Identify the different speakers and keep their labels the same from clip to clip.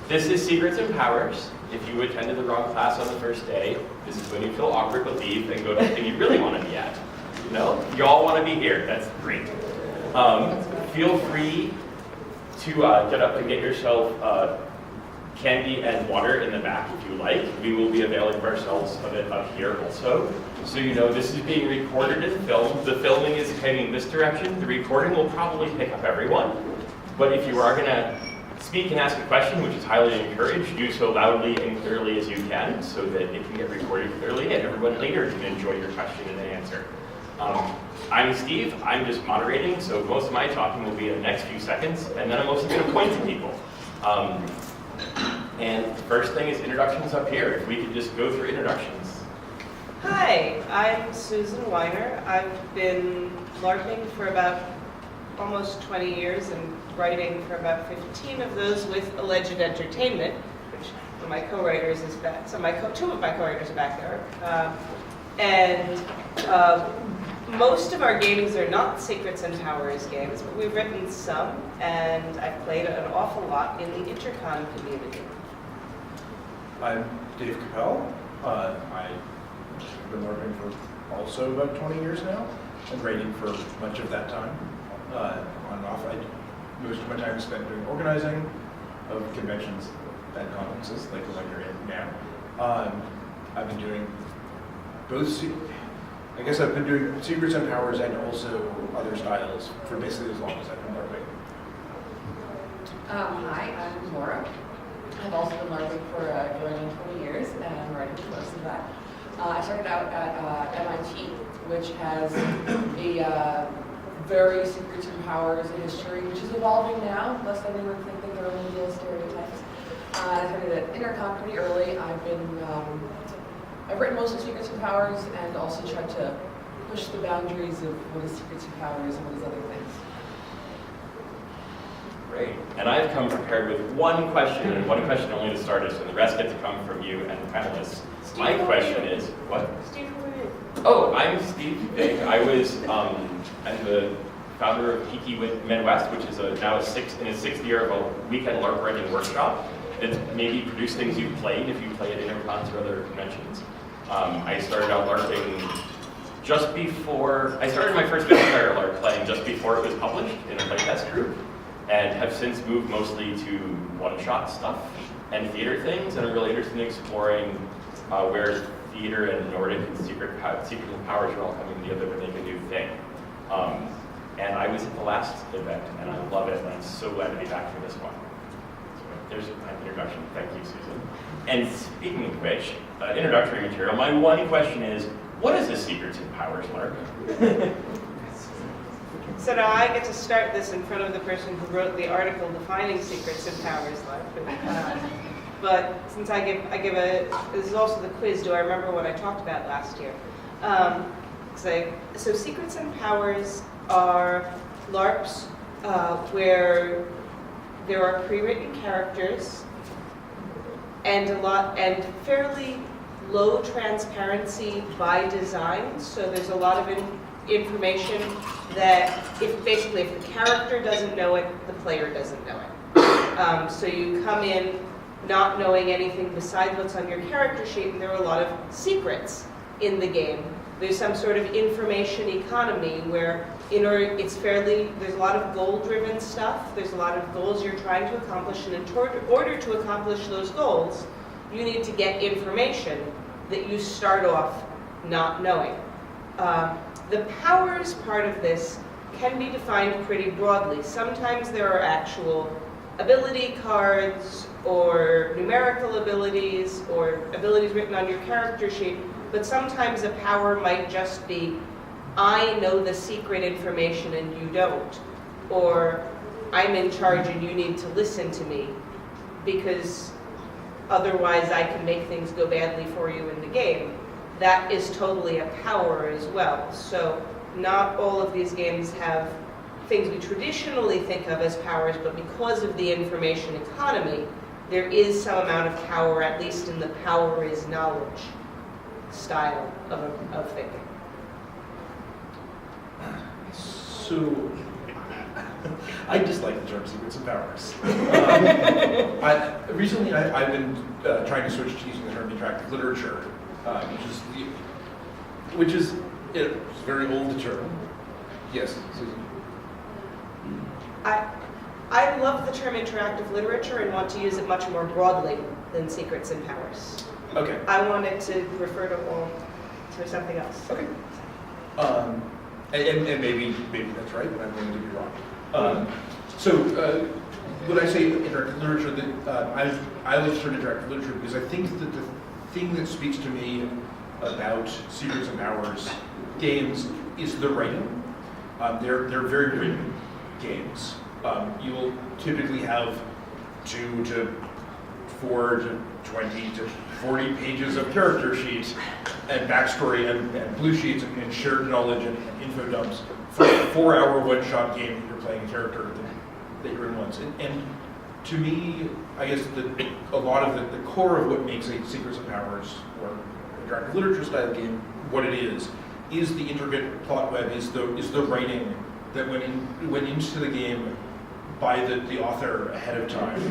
Speaker 1: This is Secrets and Powers. If you attended the wrong class on the first day, this is when you feel awkward but leave and go to the thing you really want to be at. No? You all want to be here. That's great. Feel free to get up and get yourself candy and water in the back if you like. We will be availing ourselves of it up here also. So you know this is being recorded and filmed. The filming is heading this direction. The recording will probably pick up everyone. But if you are going to speak and ask a question, which is highly encouraged, do so loudly and clearly as you can so that it can get recorded clearly and everyone later can enjoy your question and answer. I'm Steve. I'm just moderating, so most of my talking will be in the next few seconds, and then I'm mostly going to point to people. And the first thing is introductions up here. If we could just go through introductions.
Speaker 2: Hi, I'm Susan Weiner. I've been LARPing for about almost 20 years and writing for about 15 of those with Alleged Entertainment, which one of my co-writers is back. So two of my co-writers are back there. Most of our games are not Secrets and Powers games, but we've written some, and I've played an awful lot in the Intercon community.
Speaker 3: I'm Dave Kapell. I've been LARPing for also about 20 years now, and writing for much of that time. On and off, most of my time is spent doing organizing of conventions and conferences, like the one you're in now. I've been doing both. I guess I've been doing Secrets and Powers and also other styles for basically as long as I've been LARPing.
Speaker 4: Hi, I'm Laura. I've also been LARPing for going on 20 years and writing for most of that. I started out at MIT, which has a very Secrets and Powers history, which is evolving now, lest anyone think that there are only real stereotypes. I started at Intercon pretty early. I've written mostly Secrets and Powers and also tried to push the boundaries of what is Secrets and Powers and what is other things.
Speaker 1: Great. And I've come prepared with one question and one question only to start us, and the rest get to come from you and the panelists. My question is, what?
Speaker 2: Steve, who are you?
Speaker 1: Oh, I'm Steve Big. I'm the founder of Geeky Midwest, which is now in its sixth year of a weekend LARP writing workshop. It's maybe produce things you've played if you play at Intercons or other conventions. I started out LARPing just before, I started my first Vampire LARP playing just before it was published in a playtest group, and have since moved mostly to one-shot stuff and theater things, and I'm really interested in exploring where theater and Nordic and Secret and Powers are all coming together to make a new thing. And I was at the last event, and I love it, and I'm so glad to be back for this one. There's my introduction. Thank you, Susan. And speaking of which, introductory material, my one question is, what is a Secrets and Powers LARP?
Speaker 2: So now I get to start this in front of the person who wrote the article defining Secrets and Powers LARP. But since this is also the quiz, do I remember what I talked about last year? So Secrets and Powers are LARPs where there are pre-written characters and fairly low transparency by design. So there's a lot of information that if the character doesn't know it, the player doesn't know it. So you come in not knowing anything besides what's on your character sheet, and there are a lot of secrets in the game. There's some sort of information economy where there's a lot of goal-driven stuff. There's a lot of goals you're trying to accomplish, and in order to accomplish those goals, you need to get information that you start off not knowing. The powers part of this can be defined pretty broadly. Sometimes there are actual ability cards or numerical abilities or abilities written on your character sheet, but sometimes a power might just be, I know the secret information and you don't, or I'm in charge and you need to listen to me because otherwise I can make things go badly for you in the game. That is totally a power as well. So not all of these games have things we traditionally think of as powers, but because of the information economy, there is some amount of power, at least in the power is knowledge style of thinking.
Speaker 3: So, I dislike the term Secrets and Powers. Recently, I've been trying to switch to using the term interactive literature, which is it's a very old term. Yes, Susan.
Speaker 2: I love the term interactive literature and want to use it much more broadly than secrets and powers.
Speaker 3: Okay.
Speaker 2: I want it to refer to something else.
Speaker 3: Okay. And maybe that's right, but I'm going to be wrong. When I say interactive literature, I like the term interactive literature because I think that the thing that speaks to me about secrets and powers games is the writing. They're very written games. You'll typically have 2 to 4 to 20 to 40 pages of character sheets and backstory and blue sheets and shared knowledge and info dumps for a 4-hour one-shot game that you're playing a character that you're in once. And to me, I guess a lot of the core of what makes a Secrets and Powers or interactive literature style game what it is the intricate plot web, is the writing that went into the game by the author ahead of time,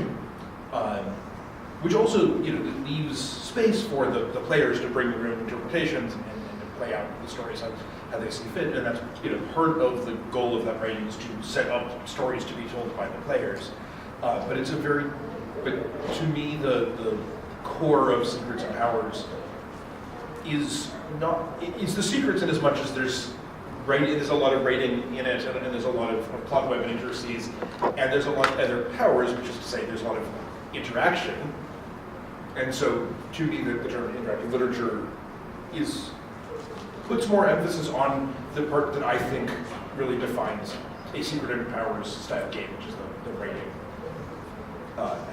Speaker 3: which also leaves space for the players to bring their own interpretations and to play out the stories how they see fit. And that's part of the goal of that writing is to set up stories to be told by the players. But to me the core of Secrets and Powers is the secrets in as much as there's a lot of writing in it, and there's a lot of plot web and intricacies, and there's a lot of other powers, which is to say there's a lot of interaction. And so to me the term interactive literature puts more emphasis on the part that I think really defines a Secret and Powers style game, which is the writing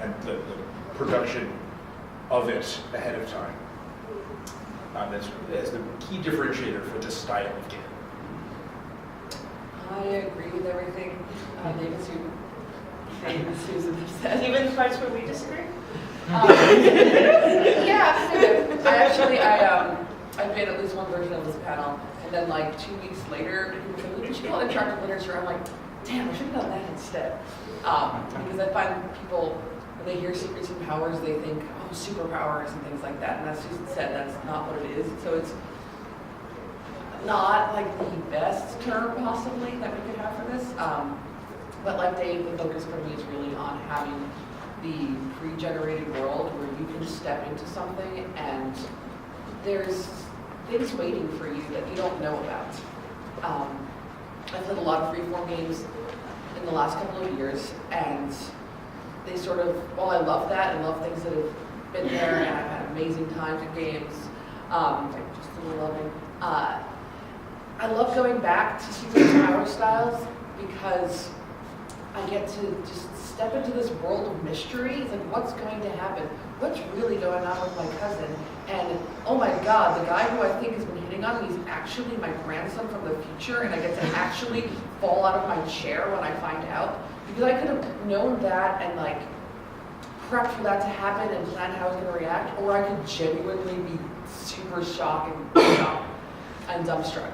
Speaker 3: and the production of it ahead of time. That's the key differentiator for this style of game.
Speaker 4: I agree with everything Dave and Susan have said.
Speaker 2: Even the parts where we disagree?
Speaker 4: Yeah, kind of. I made at least one version of this panel, and then like 2 weeks later, people said, "We should call it interactive literature." I'm like, damn, I should have done that instead. Because I find people, when they hear Secrets and Powers, they think, oh, superpowers and things like that. And as Susan said, that's not what it is. So it's not like the best term possibly that we could have for this. But like Dave, the focus for me is really on having the pre-generated world where you can step into something and there's things waiting for you that you don't know about. I've played a lot of freeform games in the last couple of years, and they sort of, while I love that and love things that have been there, and I've had amazing times in games, just a little loving, I love going back to Secrets and Powers styles because I get to just step into this world of mystery. It's like, what's going to happen? What's really going on with my cousin? And oh my God, the guy who I think has been hitting on me is actually my grandson from the future, and I get to actually fall out of my chair when I find out. Because I could have known that and like prepped for that to happen and planned how I was going to react, or I could genuinely be super shocked and dumbstruck.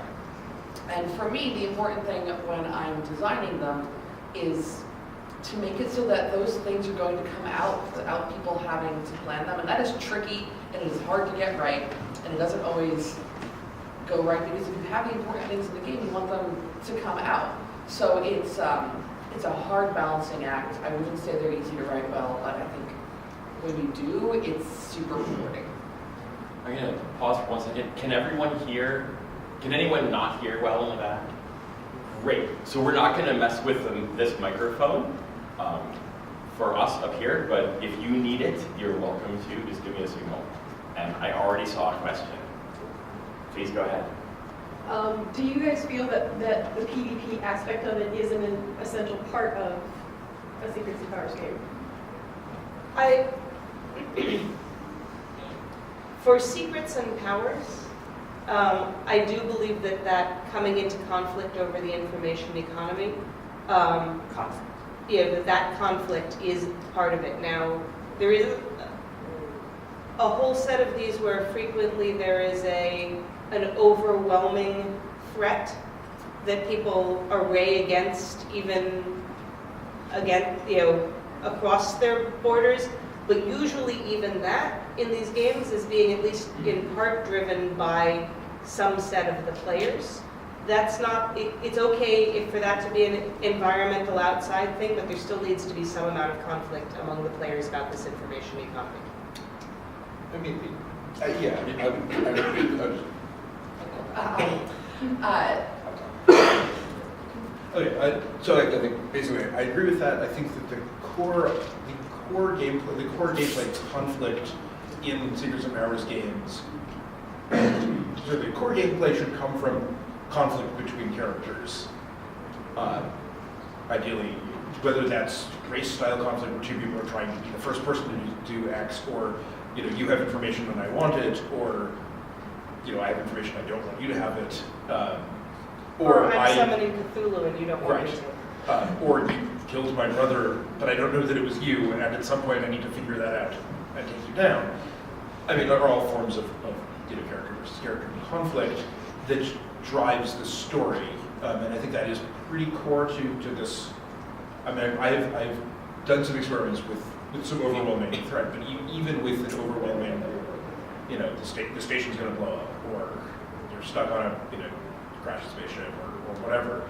Speaker 4: And for me, the important thing when I'm designing them is to make it so that those things are going to come out without people having to plan them. And that is tricky, and it is hard to get right, and it doesn't always go right, because if you have the important things in the game, you want them to come out. So it's a hard balancing act. I wouldn't say they're easy to write well, but I think when you do, it's super rewarding.
Speaker 1: I'm going to pause for 1 second. Can everyone hear? Can anyone not hear well in the back? Great. So we're not going to mess with this microphone for us up here, but if you need it, you're welcome to. Just give me a signal. And I already saw a question. Please go ahead.
Speaker 5: Do you guys feel that the PvP aspect of it is an essential part of a Secrets and Powers game?
Speaker 2: For Secrets and Powers, I do believe that coming into conflict over the information economy, that conflict is part of it. Now, there is a whole set of these where frequently there is an overwhelming threat that people array against, even against, across their borders, but usually even that in these games is being at least in part driven by some set of the players. That's not, it's okay for that to be an environmental outside thing, but there still needs to be some amount of conflict among the players about this information economy.
Speaker 3: I mean, yeah, I would agree. Okay, so I think basically I agree with that. I think that the core gameplay conflict in Secrets and Powers games, so the core gameplay should come from conflict between characters. Ideally, whether that's race-style conflict where two people are trying to be the first person to do X, or you have information and I want it, or I have information I don't want you to have it,
Speaker 2: or I'm summoning Cthulhu and you don't want me to.
Speaker 3: Or you killed my brother, but I don't know that it was you, and at some point I need to figure that out and take you down. I mean, they're all forms of character versus character conflict that drives the story, and I think that is pretty core to this. I mean, I've done some experiments with some overwhelming threat, but even with an overwhelming, the station's going to blow up, or you're stuck on a crashed spaceship or whatever.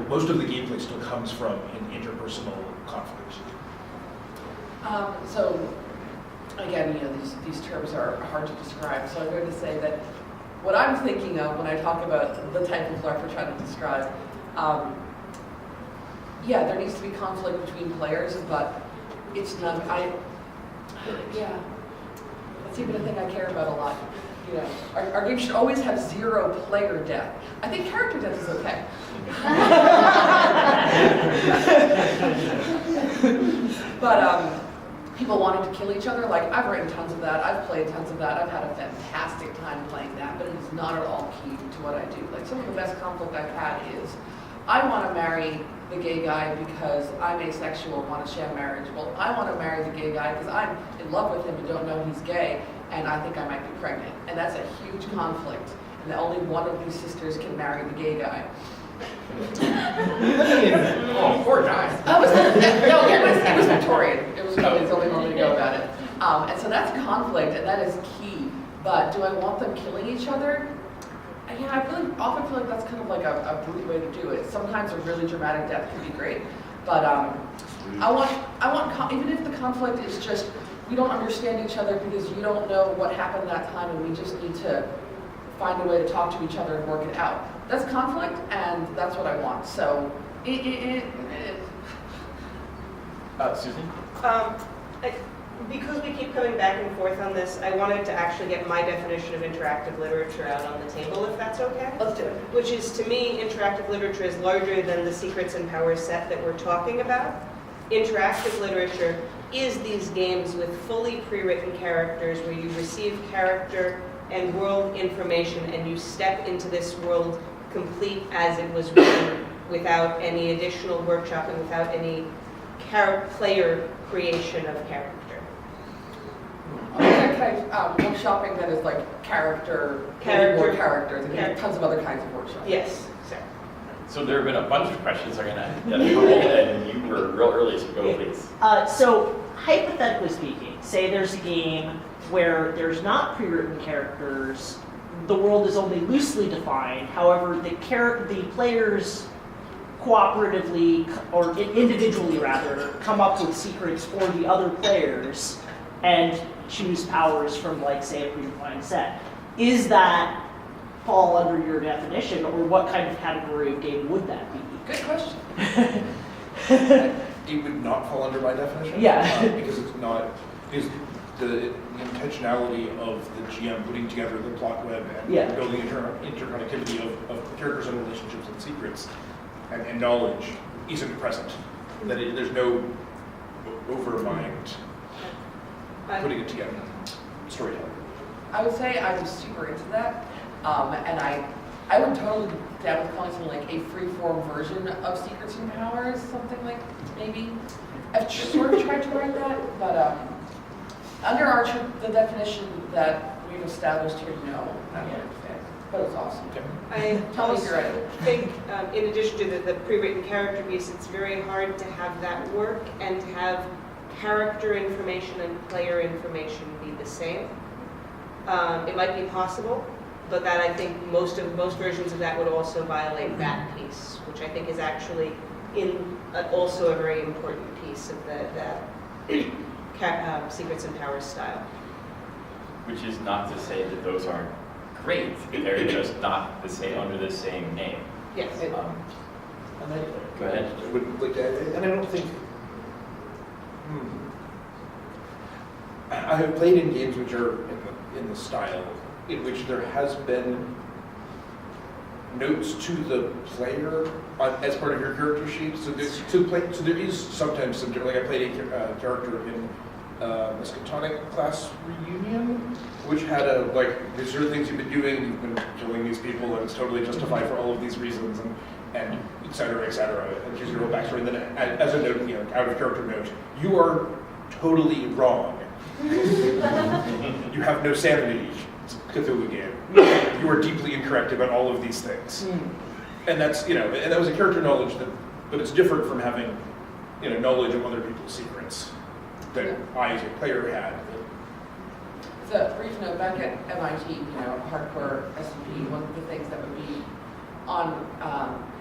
Speaker 3: Most of the gameplay still comes from an interpersonal conflict.
Speaker 4: So again, these terms are hard to describe. So I'm going to say that what I'm thinking of when I talk about the type of LARP we're trying to describe, yeah, there needs to be conflict between players, but it's not. That's even a thing I care about a lot. Our game should always have 0 player death. I think character death is okay. But people wanting to kill each other, like I've written tons of that, I've played tons of that, I've had a fantastic time playing that, but it is not at all key to what I do. Like some of the best conflict I've had is, I want to marry the gay guy because I'm asexual and want to sham marriage. Well, I want to marry the gay guy because I'm in love with him and don't know he's gay, and I think I might be pregnant. And that's a huge conflict. And only one of these sisters can marry the gay guy.
Speaker 1: Oh, poor guy.
Speaker 4: It was Victorian. It was the only way to go about it. And so that's conflict, and that is key. But do I want them killing each other? Yeah, I really often feel like that's kind of like a brute way to do it. Sometimes a really dramatic death can be great, but I want even if the conflict is just we don't understand each other because you don't know what happened that time, and we just need to find a way to talk to each other and work it out. That's conflict, and that's what I want. So,
Speaker 1: Susan?
Speaker 2: Because we keep coming back and forth on this, I wanted to actually get my definition of interactive literature out on the table, if that's okay?
Speaker 4: Let's do it.
Speaker 2: Which is, to me, interactive literature is larger than the Secrets and Powers set that we're talking about. Interactive literature is these games with fully pre-written characters where you receive character and world information and you step into this world complete as it was written without any additional workshopping, without any player creation of character.
Speaker 4: Workshopping that is like characters, and tons of other kinds of workshops.
Speaker 2: Yes, sorry.
Speaker 1: So there have been a bunch of questions I'm gonna get and you were real early, so go please.
Speaker 6: So hypothetically speaking, say there's a game where there's not pre-written characters, the world is only loosely defined, however the players cooperatively, or individually rather, come up with secrets for the other players and choose powers from, like, say, a predefined set. Is that fall under your definition, or what kind of category of game would that be?
Speaker 4: Good question.
Speaker 3: It would not fall under my definition.
Speaker 6: Yeah.
Speaker 3: Because it's not, because the intentionality of the GM putting together the plot web and building interconnectivity of characters and relationships and secrets and knowledge isn't present. That there's no overmind putting it together, storytelling.
Speaker 4: I would say I'm super into that, and I would totally down with calling something like a free-form version of Secrets and Powers, something like maybe. I've sort of tried to write that, but under the definition that we've established here, no, that wouldn't fit. But it's awesome.
Speaker 2: I
Speaker 4: Tell me if
Speaker 2: also
Speaker 4: you're right.
Speaker 2: think, in addition to the pre-written character piece, it's very hard to have that work and have character information and player information be the same. It might be possible, but that I think most versions of that would also violate that piece, which I think is actually also a very important piece of the Secrets and Powers style.
Speaker 1: Which is not to say that those aren't great. They're just not the same under the same name.
Speaker 2: Yes.
Speaker 3: And
Speaker 1: Go ahead.
Speaker 3: I would like to add, and I don't think. I have played in games which are in the style in which there has been notes to the player as part of your character sheet. So there is sometimes some, like I played a character in Miskatonic class reunion, which had these are the things you've been doing, you've been killing these people, and it's totally justified for all of these reasons, and et cetera, and here's your whole backstory. And then as a note, out of character note, you are totally wrong. You have no sanity. It's a Cthulhu game. You are deeply incorrect about all of these things. And that's, and that was a character knowledge but it's different from having, knowledge of other people's secrets that I as a player had.
Speaker 4: So, brief note, back at MIT, hardcore S&P, one of the things that would be on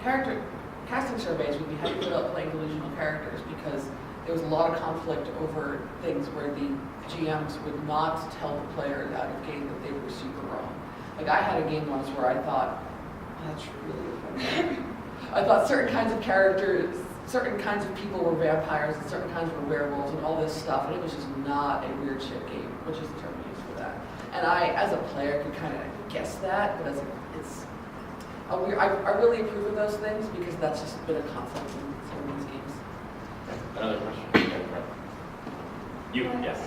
Speaker 4: character casting surveys would be how you fill out playing delusional characters, because there was a lot of conflict over things where the GMs would not tell the players out of game that they were super wrong. Like I had a game once where I thought, that's really funny. I thought certain kinds of characters, certain kinds of people were vampires and certain kinds were werewolves and all this stuff, and it was just not a weird shit game, which is the term used for that. And I, as a player, could kind of guess that, but I really approve of those things because that's just been a concept in some of these games.
Speaker 1: Another question. You, yes.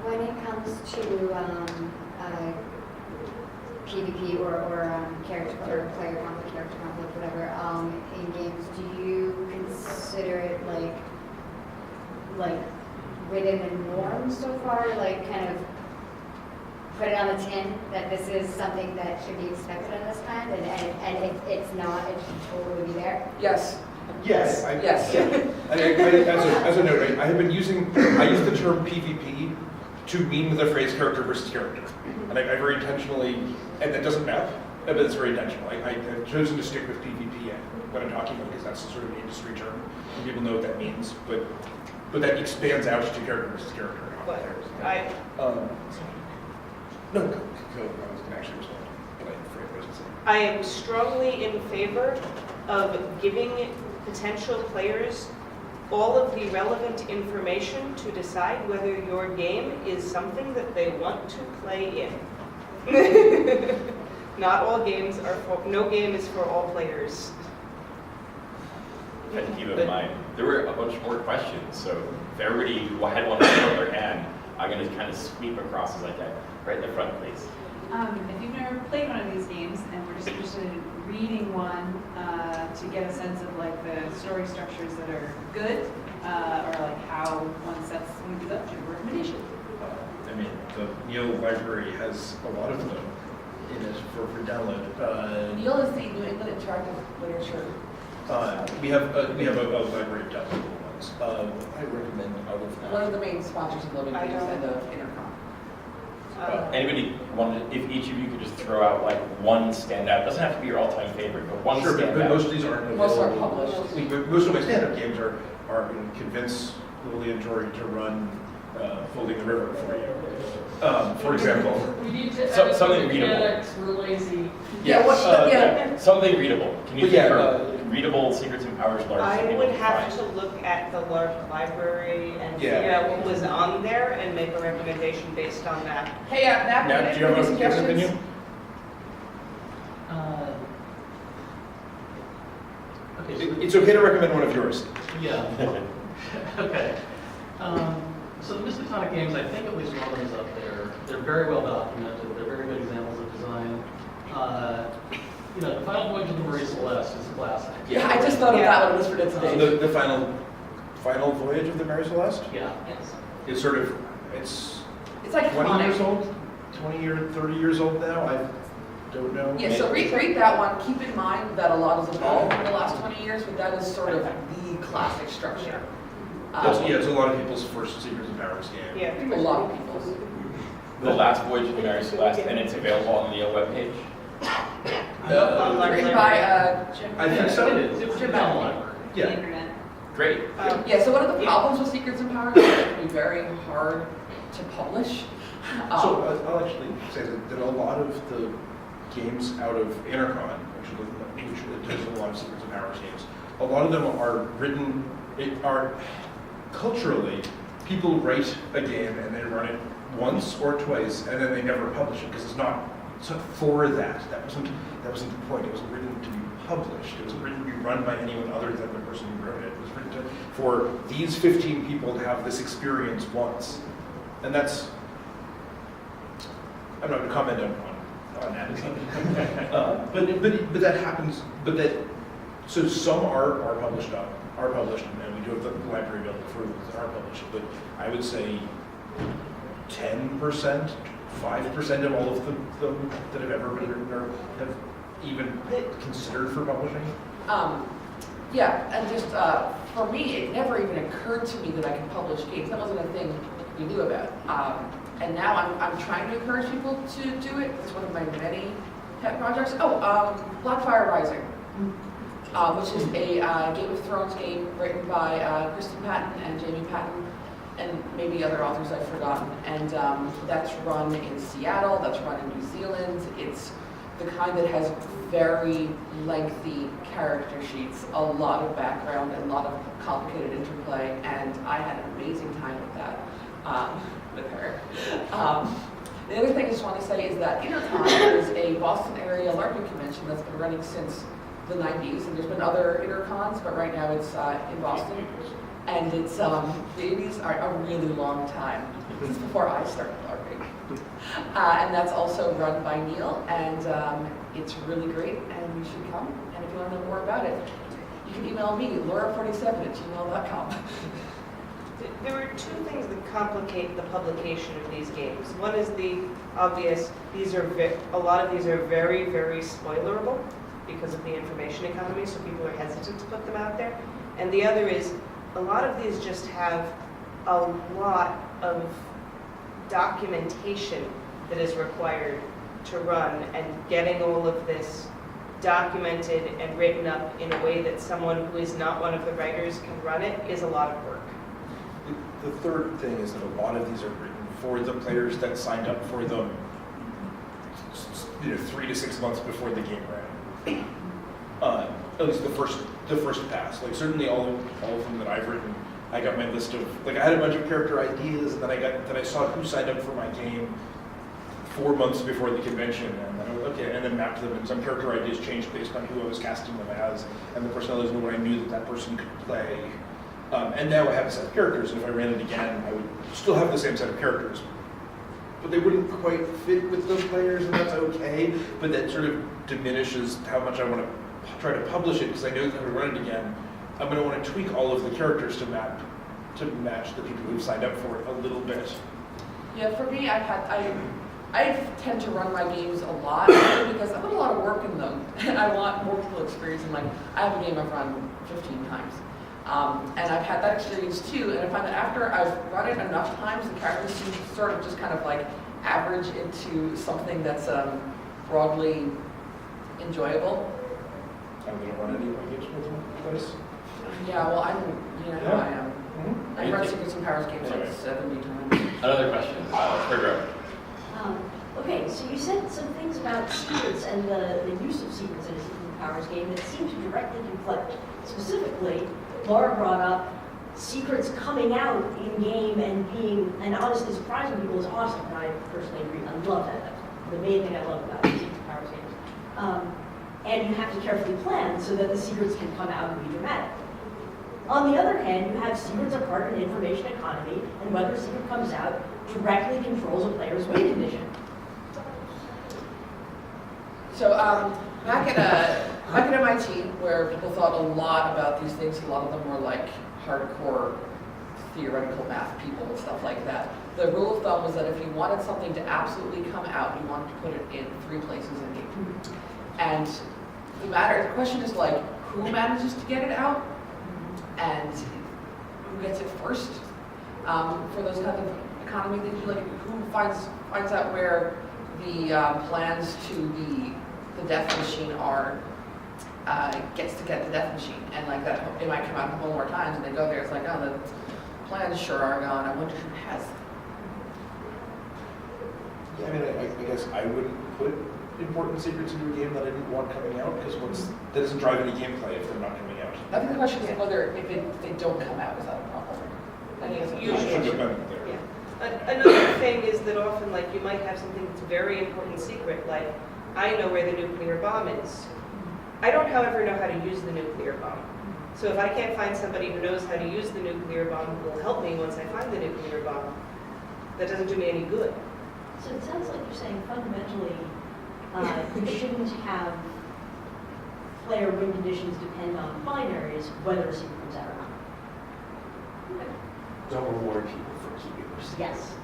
Speaker 7: When it comes to PvP or character or player conflict, character conflict, whatever, in games, do you consider it like within the norm so far? Like kind of put it on the tin that this is something that should be expected of this kind, and if it's not, it should totally be there?
Speaker 4: Yes.
Speaker 3: Yes.
Speaker 4: Yes.
Speaker 3: As a note, I use the term PvP to mean the phrase character versus character. And I very intentionally, and that doesn't map, but it's very intentional. I've chosen to stick with PvP when I'm talking about it because that's the sort of industry term, and people know what that means, but that expands out to character versus character.
Speaker 2: But
Speaker 3: No, I was going to actually respond, but I afraid what I was going to say.
Speaker 2: I am strongly in favor of giving potential players all of the relevant information to decide whether your game is something that they want to play in. Not all games are no game is for all players.
Speaker 1: And keep in mind, there were a bunch more questions, so if everybody had one on their hand, I'm going to kind of sweep across as I can. Right in the front, please.
Speaker 8: If you've never played one of these games and we're just interested in reading one to get a sense of like the story structures that are good or like how one sets one of these up, do you have a recommendation?
Speaker 3: The Neil library has a lot of them in it for download.
Speaker 4: Neil is the New England Interactive Literature.
Speaker 3: We have a library of downloadable ones. I recommend out of that.
Speaker 4: One of the main sponsors of Living Games and of Intercon.
Speaker 1: Anybody if each of you could just throw out like one standout, it doesn't have to be your all-time favorite, but one
Speaker 3: Sure,
Speaker 1: standout.
Speaker 3: but most of these aren't available.
Speaker 4: Most are published.
Speaker 3: Most of my stand-up games are convince Lily and Tori to run Folding the River for you. For example.
Speaker 9: We need to
Speaker 1: So-
Speaker 9: edit
Speaker 1: something
Speaker 9: the
Speaker 1: readable.
Speaker 9: mechanics, we're lazy.
Speaker 1: Yes, something readable. Can you
Speaker 3: But
Speaker 1: think
Speaker 3: yeah,
Speaker 1: of readable Secrets and Powers larps? that
Speaker 2: I
Speaker 1: people
Speaker 2: would
Speaker 1: can
Speaker 2: have
Speaker 1: find?
Speaker 2: to look at the LARP library and
Speaker 3: Yeah.
Speaker 2: figure out what was on there and make a recommendation based on that.
Speaker 4: Hey, Nat,
Speaker 3: Nat, do you have
Speaker 4: any
Speaker 3: an
Speaker 4: suggestions?
Speaker 3: opinion?
Speaker 10: Okay, so
Speaker 3: It's okay to recommend one of yours.
Speaker 10: yeah. Okay. So the Miskatonic games, I think at least one of them is up there. They're very well documented. They're very good examples of design. The Final Voyage of the Marie Celeste is a classic.
Speaker 4: Yeah, I just thought of that one, it was for today.
Speaker 3: The final voyage of the Mary Celeste
Speaker 10: Yeah.
Speaker 4: Yes.
Speaker 3: is sort of, it's
Speaker 4: It's like
Speaker 3: 20
Speaker 4: iconic.
Speaker 3: years old, 20 or 30 years old now. don't know.
Speaker 4: Yeah, so read that one. Keep in mind that a lot has evolved in the last 20 years, but that is sort of the classic structure.
Speaker 3: It's a lot of people's first Secrets of Powers game.
Speaker 2: Yeah.
Speaker 4: A lot of people's.
Speaker 1: The Last Voyage of the Mary Celeste, and it's available on the Neil webpage.
Speaker 4: Written by Jim.
Speaker 3: I think so.
Speaker 10: It is. It's
Speaker 4: Jim
Speaker 10: down
Speaker 4: Bell.
Speaker 10: library.
Speaker 8: The
Speaker 3: Yeah.
Speaker 8: internet.
Speaker 1: Great.
Speaker 4: Yeah, so one of the problems with Secrets and Powers is that it can be very hard to publish.
Speaker 3: So I'll actually say that a lot of the games out of Intercon, which does a lot of Secrets of Powers games, a lot of them are written, are culturally, people write a game and they run it once or twice and then they never publish it because it's not for that. That wasn't the point. It wasn't written to be published. It wasn't written to be run by anyone other than the person who wrote it. It was written for these 15 people to have this experience once. And that's, I'm not going to comment on that. But that happens. So some are published, and we do have the library available for those that are published. But I would say 10%, 5% of all of them that have ever been written or have even considered for publishing.
Speaker 4: Yeah, and just for me, it never even occurred to me that I could publish games. That wasn't a thing we knew about. And now I'm trying to encourage people to do it. It's one of my many pet projects. Blackfire Rising, which is a Game of Thrones game written by Kristen Patton and Jamie Patton, and maybe other authors I've forgotten. And that's run in Seattle, that's run in New Zealand. It's the kind that has very lengthy character sheets, a lot of background, and a lot of complicated interplay, and I had an amazing time with that, with her. The other thing I just want to say is that Intercon is a Boston area LARPing convention that's been running since the 90s, and there's been other Intercons, but right now it's in Boston. And it's, the 80s are a really long time, since before I started LARPing. And that's also run by Neil, and it's really great, and you should come. And if you want to know more about it, you can email me, laura47@gmail.com.
Speaker 2: There are two things that complicate the publication of these games. One is the obvious, a lot of these are very, very spoilerable because of the information economy, so people are hesitant to put them out there. And the other is, a lot of these just have a lot of documentation that is required to run, and getting all of this documented and written up in a way that someone who is not one of the writers can run it is a lot of work.
Speaker 3: The third thing is that a lot of these are written for the players that signed up for them, 3 to 6 months before the game ran. At least the first pass. Like certainly all of them that I've written, I got my list of, like I had a bunch of character ideas, and then I saw who signed up for my game 4 months before the convention, and then and then mapped them, and some character ideas changed based on who I was casting them as, and the personalities and what I knew that person could play. And now I have a set of characters, and if I ran it again, I would still have the same set of characters. But they wouldn't quite fit with those players, and that's okay, but that sort of diminishes how much I want to try to publish it, because I know that if I run it again, I'm going to want to tweak all of the characters to match the people who've signed up for it a little bit.
Speaker 4: Yeah, for me, I tend to run my games a lot because I put a lot of work in them, and I want more people to experience them. Like, I have a game I've run 15 times. And I've had that experience too, and I find that after I've run it enough times, the characters seem to sort of just kind of like average into something that's broadly enjoyable.
Speaker 3: I'm going to run any of my games with them, please.
Speaker 4: Yeah, well, you know how I am.
Speaker 3: Mm-hmm.
Speaker 4: I've run Secrets and Powers games like 70 times.
Speaker 1: Another question, Pedro.
Speaker 9: Okay, so you said some things about secrets and the use of secrets in a Secrets and Powers game that seem to directly conflict. Specifically, Laura brought up secrets coming out in game and being, and honestly surprising people is awesome, and I personally agree. I love that. That's the main thing I love about Secrets and Powers games. And you have to carefully plan so that the secrets can come out and be dramatic. On the other hand, you have secrets are part of an information economy, and whether a secret comes out directly controls a player's win condition.
Speaker 4: So back at MIT, where people thought a lot about these things, a lot of them were like hardcore theoretical math people and stuff like that. The rule of thumb was that if you wanted something to absolutely come out, you wanted to put it in 3 places in game. And the question is like, who manages to get it out? And who gets it first? For those kind of economy things, like who finds out where the plans to the death machine are, gets to get the death machine, and like that, it might come out a couple more times, and they go there, it's like, oh, the plans sure are gone, I wonder who has them.
Speaker 3: Yeah, I mean, I guess I wouldn't put important secrets into a game that I didn't want coming out, because that doesn't drive any gameplay if they're not coming out.
Speaker 4: I think the question is whether if they don't come out, is that a problem? I think it's
Speaker 2: You
Speaker 3: It should
Speaker 2: should.
Speaker 3: depend there.
Speaker 2: Another thing is that often, like, you might have something that's a very important secret, like, I know where the nuclear bomb is. I don't, however, know how to use the nuclear bomb. So if I can't find somebody who knows how to use the nuclear bomb who will help me once I find the nuclear bomb, that doesn't do me any good.
Speaker 9: So it sounds like you're saying fundamentally, you shouldn't have player win conditions depend on binaries, whether a secret comes out or not.
Speaker 11: Don't reward people for keeping their secrets.
Speaker 9: Yes.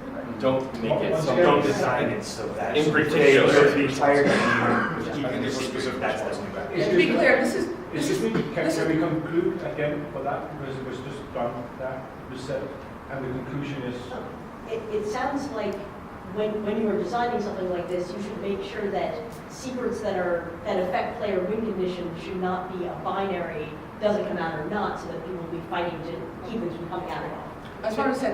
Speaker 1: Don't make it,
Speaker 11: Once
Speaker 1: so
Speaker 11: you
Speaker 1: don't
Speaker 11: design it so that
Speaker 1: In particular.
Speaker 11: the entire game
Speaker 3: I
Speaker 11: is
Speaker 3: think
Speaker 11: keeping the
Speaker 3: it's
Speaker 11: secret.
Speaker 3: specific.
Speaker 11: That's what's bad.
Speaker 4: And to be clear, this is
Speaker 12: Excuse me, can we conclude again for that, because it was just done, that was said, and the conclusion is,
Speaker 9: It sounds like when you are designing something like this, you should make sure that secrets that affect player win conditions should not be a binary, doesn't come out or not, so that people will be fighting to keep it from coming out at all.
Speaker 4: I just want to say,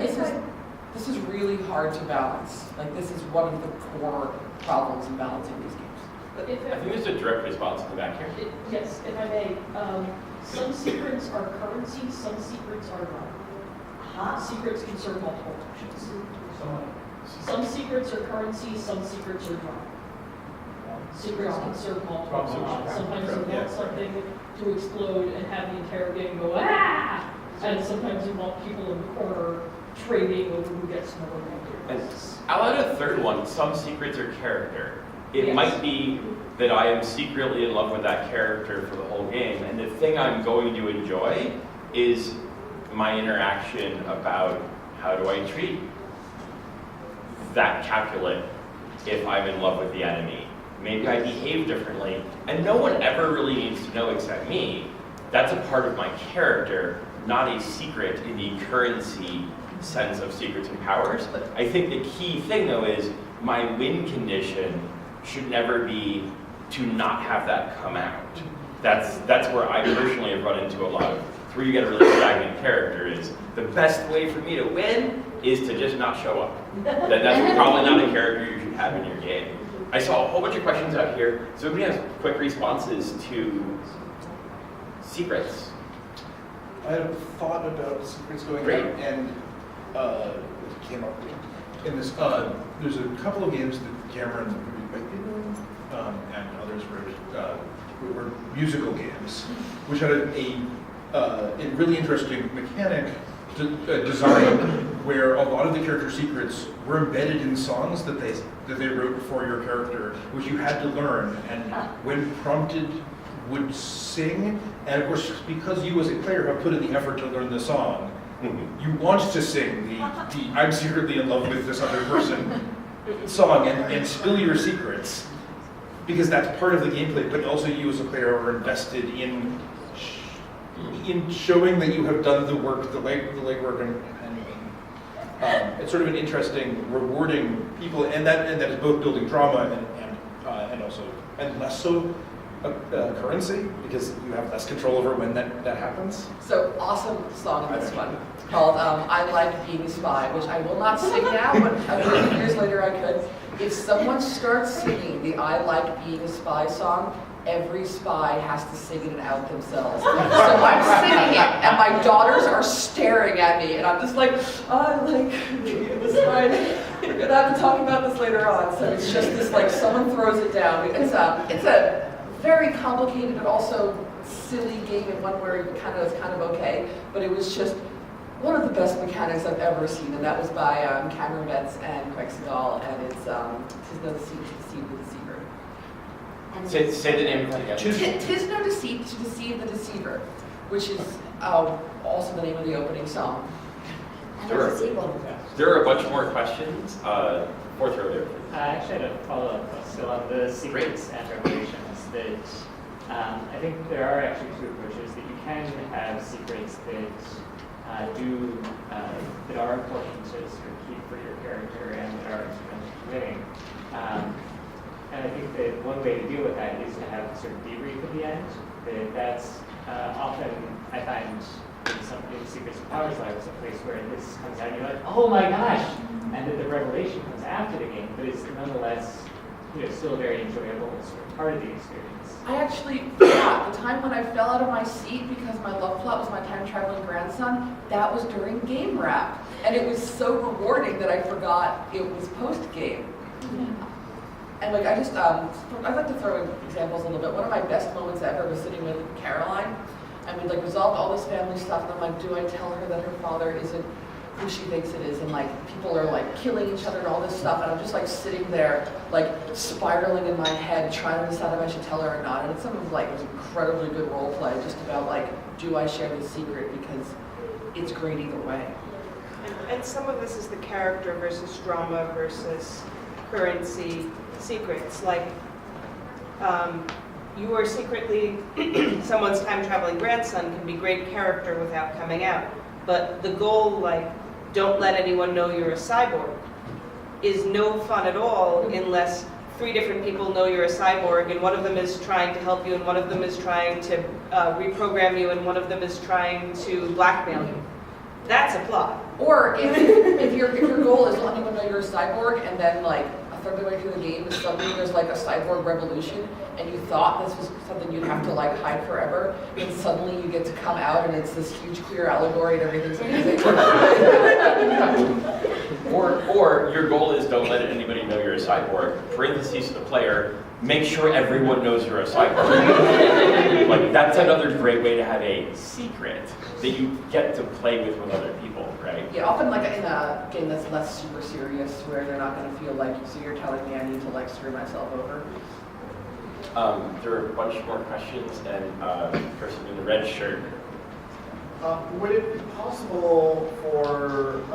Speaker 4: this is really hard to balance. Like, this is one of the core problems in balancing these games.
Speaker 6: But
Speaker 1: I think there's a direct response to the back here.
Speaker 6: Yes, if I may, some secrets are currency, some secrets are not. Secrets can serve multiple functions. Some secrets are currency, some secrets are drawn. Secrets can serve multiple functions. Sometimes you want something to explode and have the entire game go, ah! And sometimes you want people in the corner trading over who gets more
Speaker 1: And
Speaker 6: materials.
Speaker 1: I'll add a third one. Some secrets are character. It
Speaker 6: Yes.
Speaker 1: might be that I am secretly in love with that character for the whole game, and the thing I'm going to enjoy is my interaction about how do I treat that Capulet if I'm in love with the enemy. Maybe I behave differently, and no one ever really needs to know except me. That's a part of my character, not a secret in the currency sense of secrets and powers. I think the key thing, though, is my win condition should never be to not have that come out. That's where I personally have run into a lot of, where you get a really stagnant character, is the best way for me to win is to just not show up. That's probably not a character you should have in your game. I saw a whole bunch of questions out here, so everybody has quick responses to secrets.
Speaker 3: I had thought about secrets going
Speaker 1: Great.
Speaker 3: out, and it came up in this. There's a couple of games that Cameron and others were musical games, which had a really interesting mechanic design where a lot of the character secrets were embedded in songs that they wrote for your character, which you had to learn, and when prompted would sing. And of course, because you as a player have put in the effort to learn the song, you want to sing the I'm secretly in love with this other person song and spill your secrets, because that's part of the gameplay, but also you as a player are invested in showing that you have done the work, the legwork, and it's sort of an interesting, rewarding people, and that is both building drama and less so currency, because you have less control over when that happens.
Speaker 4: So, awesome song in this one, called I Like Being a Spy, which I will not sing now, but a few years later I could. If someone starts singing the I Like Being a Spy song, every spy has to sing it out themselves. So I'm singing it, and my daughters are staring at me, and I'm just like, I like being a spy. We're gonna have to talk about this later on. So it's just this, like, someone throws it down. It's a very complicated but also silly game, and one where it's kind of okay. But it was just one of the best mechanics I've ever seen, and that was by Cameron Betts and Craig Segal, and it's "Tis No Deceit to Deceive the Deceiver."
Speaker 1: Say the name again.
Speaker 4: "Tis No Deceit to Deceive the Deceiver," which is also the name of the opening song.
Speaker 7: And
Speaker 1: Sure.
Speaker 7: there's a sequel.
Speaker 1: There are a bunch more questions. Fourth row there.
Speaker 13: I actually had a follow-up still on the secrets and revelations that I think there are actually two approaches, that you can have secrets that that are important to sort of keep for your character and that are committing. And I think that one way to deal with that is to have sort of debrief at the end. That's often, I find, in Secrets and Powers Live is a place where this comes out and you're like, oh my gosh! And then the revelation comes after the game, but it's nonetheless, still a very enjoyable sort of part of the experience.
Speaker 4: I actually forgot the time when I fell out of my seat because my love plot was my time traveling grandson. That was during game wrap, and it was so rewarding that I forgot it was post game. And like I'd like to throw in examples a little bit. One of my best moments ever was sitting with Caroline, and we resolved all this family stuff. And I'm like, do I tell her that her father isn't who she thinks it is? And people are killing each other and all this stuff. And I'm just sitting there spiraling in my head, trying to decide if I should tell her or not. And it's some of it was incredibly good role play, just about do I share this secret because it's great either way.
Speaker 2: And some of this is the character versus drama versus currency secrets. You are secretly someone's time traveling grandson can be great character without coming out. But the goal, don't let anyone know you're a cyborg, is no fun at all unless 3 different people know you're a cyborg, and one of them is trying to help you, and one of them is trying to reprogram you, and one of them is trying to blackmail you. That's a plot.
Speaker 4: Or if your goal is to let anyone know you're a cyborg, and then a third of the way through the game, suddenly there's a cyborg revolution, and you thought this was something you'd have to hide forever, and suddenly you get to come out, and it's this huge queer allegory, and everything's amazing.
Speaker 1: Or your goal is don't let anybody know you're a cyborg. Parentheses to the player, make sure everyone knows you're a cyborg. That's another great way to have a secret that you get to play with other people, right?
Speaker 4: Yeah, often in a game that's less super serious, where they're not going to feel so you're telling me I need to screw myself over.
Speaker 1: There are a bunch more questions, and person in the red shirt.
Speaker 14: Would it be possible for a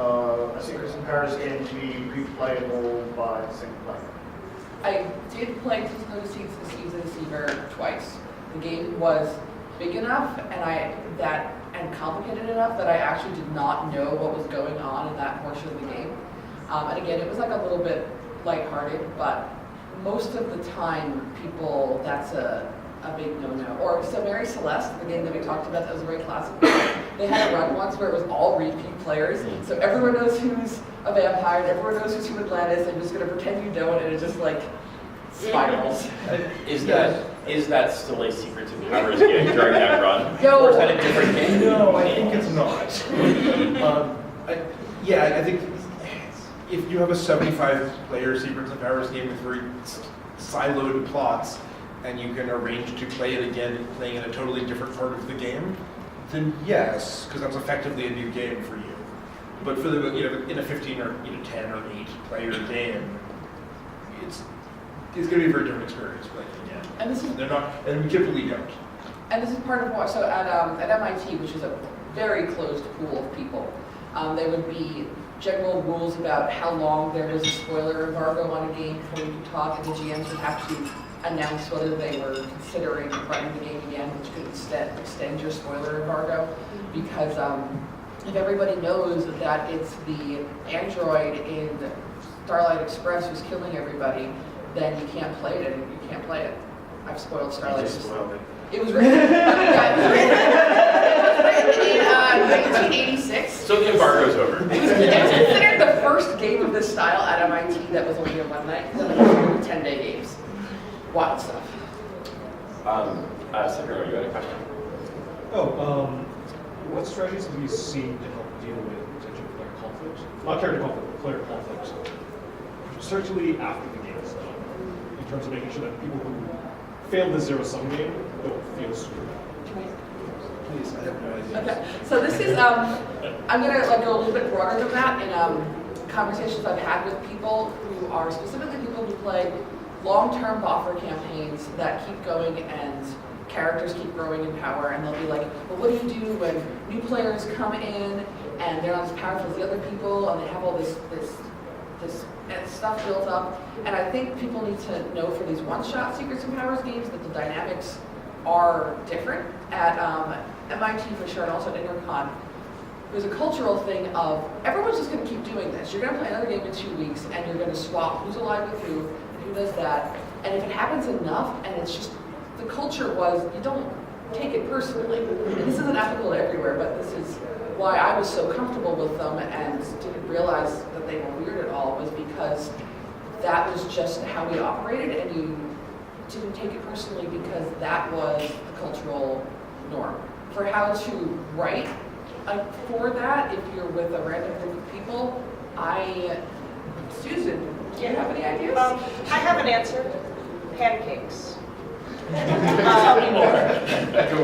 Speaker 14: Secrets and Powers game to be pre-playable by a single player?
Speaker 4: I did play No Deceits, The Seeds of Deceiver twice. The game was big enough and complicated enough that I actually did not know what was going on in that portion of the game. And again, it was a little bit lighthearted, but most of the time, that's a big no-no. Or so Mary Celeste, the game that we talked about that was very classic, they had a run once where it was all repeat players, so everyone knows who's a vampire, and everyone knows who's Human Atlantis, and just going to pretend you don't, and it just spirals.
Speaker 1: Is that still a Secrets and Powers game during that run?
Speaker 4: No.
Speaker 1: Or is that a different game?
Speaker 3: No, I think it's not. I think if you have a 75-player Secrets and Powers game with very siloed plots, and you can arrange to play it again playing in a totally different part of the game, then yes, because that's effectively a new game for you. But for the in a 15 or 10 or 8 player game, it's going to be a very different experience playing it again.
Speaker 4: And this is
Speaker 3: and we typically don't.
Speaker 4: And this is part of what, so at MIT, which is a very closed pool of people, there would be general rules about how long there was a spoiler embargo on a game before you could talk, and the GMs would have to announce whether they were considering running the game again, which could extend your spoiler embargo, because if everybody knows that it's the android in Starlight Express who's killing everybody, then you can't play it, and you can't play it. I've spoiled Starlight Express. It was written in 1986.
Speaker 1: So the embargo's over.
Speaker 4: It was considered the first game of this style at MIT that was only a one night, because it was 10-day games. Wild stuff.
Speaker 1: Second row, you had a question?
Speaker 12: What strategies have you seen to help deal with potential player conflict? Not character conflict, but player conflict. Certainly after the game is done, in terms of making sure that people who failed the zero-sum game don't feel screwed.
Speaker 3: Please, I have no idea.
Speaker 4: Okay, so this is, I'm going to go a little bit broader than that in conversations I've had with people who are specifically people who play long-term buffer campaigns that keep going and characters keep growing in power, and they'll be like, well, what do you do when new players come in and they're not as powerful as the other people, and they have all this stuff built up. And I think people need to know for these one-shot Secrets and Powers games that the dynamics are different. At MIT for sure, and also at Intercon, there's a cultural thing of everyone's just going to keep doing this. You're going to play another game in 2 weeks, and you're going to swap who's alive with who, and who does that. And if it happens enough, and it's just, the culture was, you don't take it personally. And this isn't applicable everywhere, but this is why I was so comfortable with them and didn't realize that they were weird at all, was because that was just how we operated, and you didn't take it personally because that was the cultural norm. For how to write for that, if you're with a random group of people, Susan, do you have any ideas?
Speaker 2: I have an answer. Pancakes.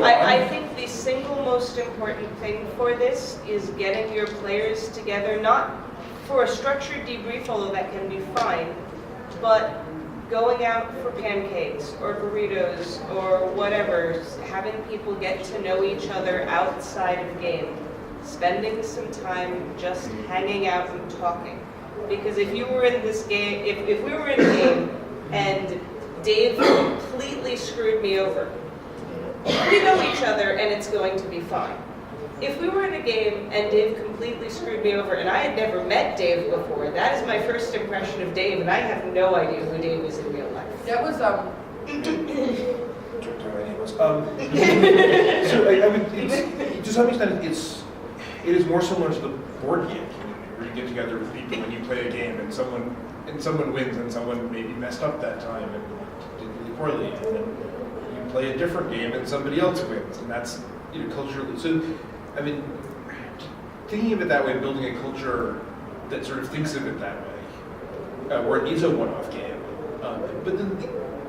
Speaker 2: I think the single most important thing for this is getting your players together, not for a structured debrief, although that can be fine, but going out for pancakes or burritos or whatever, having people get to know each other outside of game, spending some time just hanging out and talking. Because if you were in this game, if we were in a game and Dave completely screwed me over, we know each other and it's going to be fine. If we were in a game and Dave completely screwed me over, and I had never met Dave before, that is my first impression of Dave, and I have no idea who Dave is in real life.
Speaker 4: That was,
Speaker 3: So I mean, it's, to some extent, it is more similar to the board game community, where you get together with people and you play a game, and someone wins, and someone maybe messed up that time and did really poorly, and then you play a different game and somebody else wins, and that's, you know, culturally. So, I mean, thinking of it that way, building a culture that sort of thinks of it that way, where it is a one-off game. But then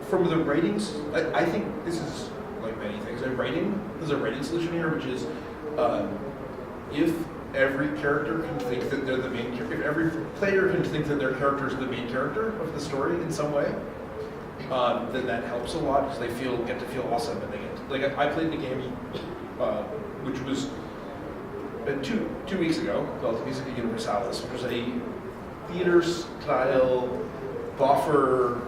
Speaker 3: from the ratings, I think this is like many things. There's a rating solution here, which is if every character can think that they're the main character, if every player can think that their character is the main character of the story in some way, then that helps a lot because they get to feel awesome, and they get to, like I played a game which was 2 weeks ago called Musica Universalis, which was a theater-style boffer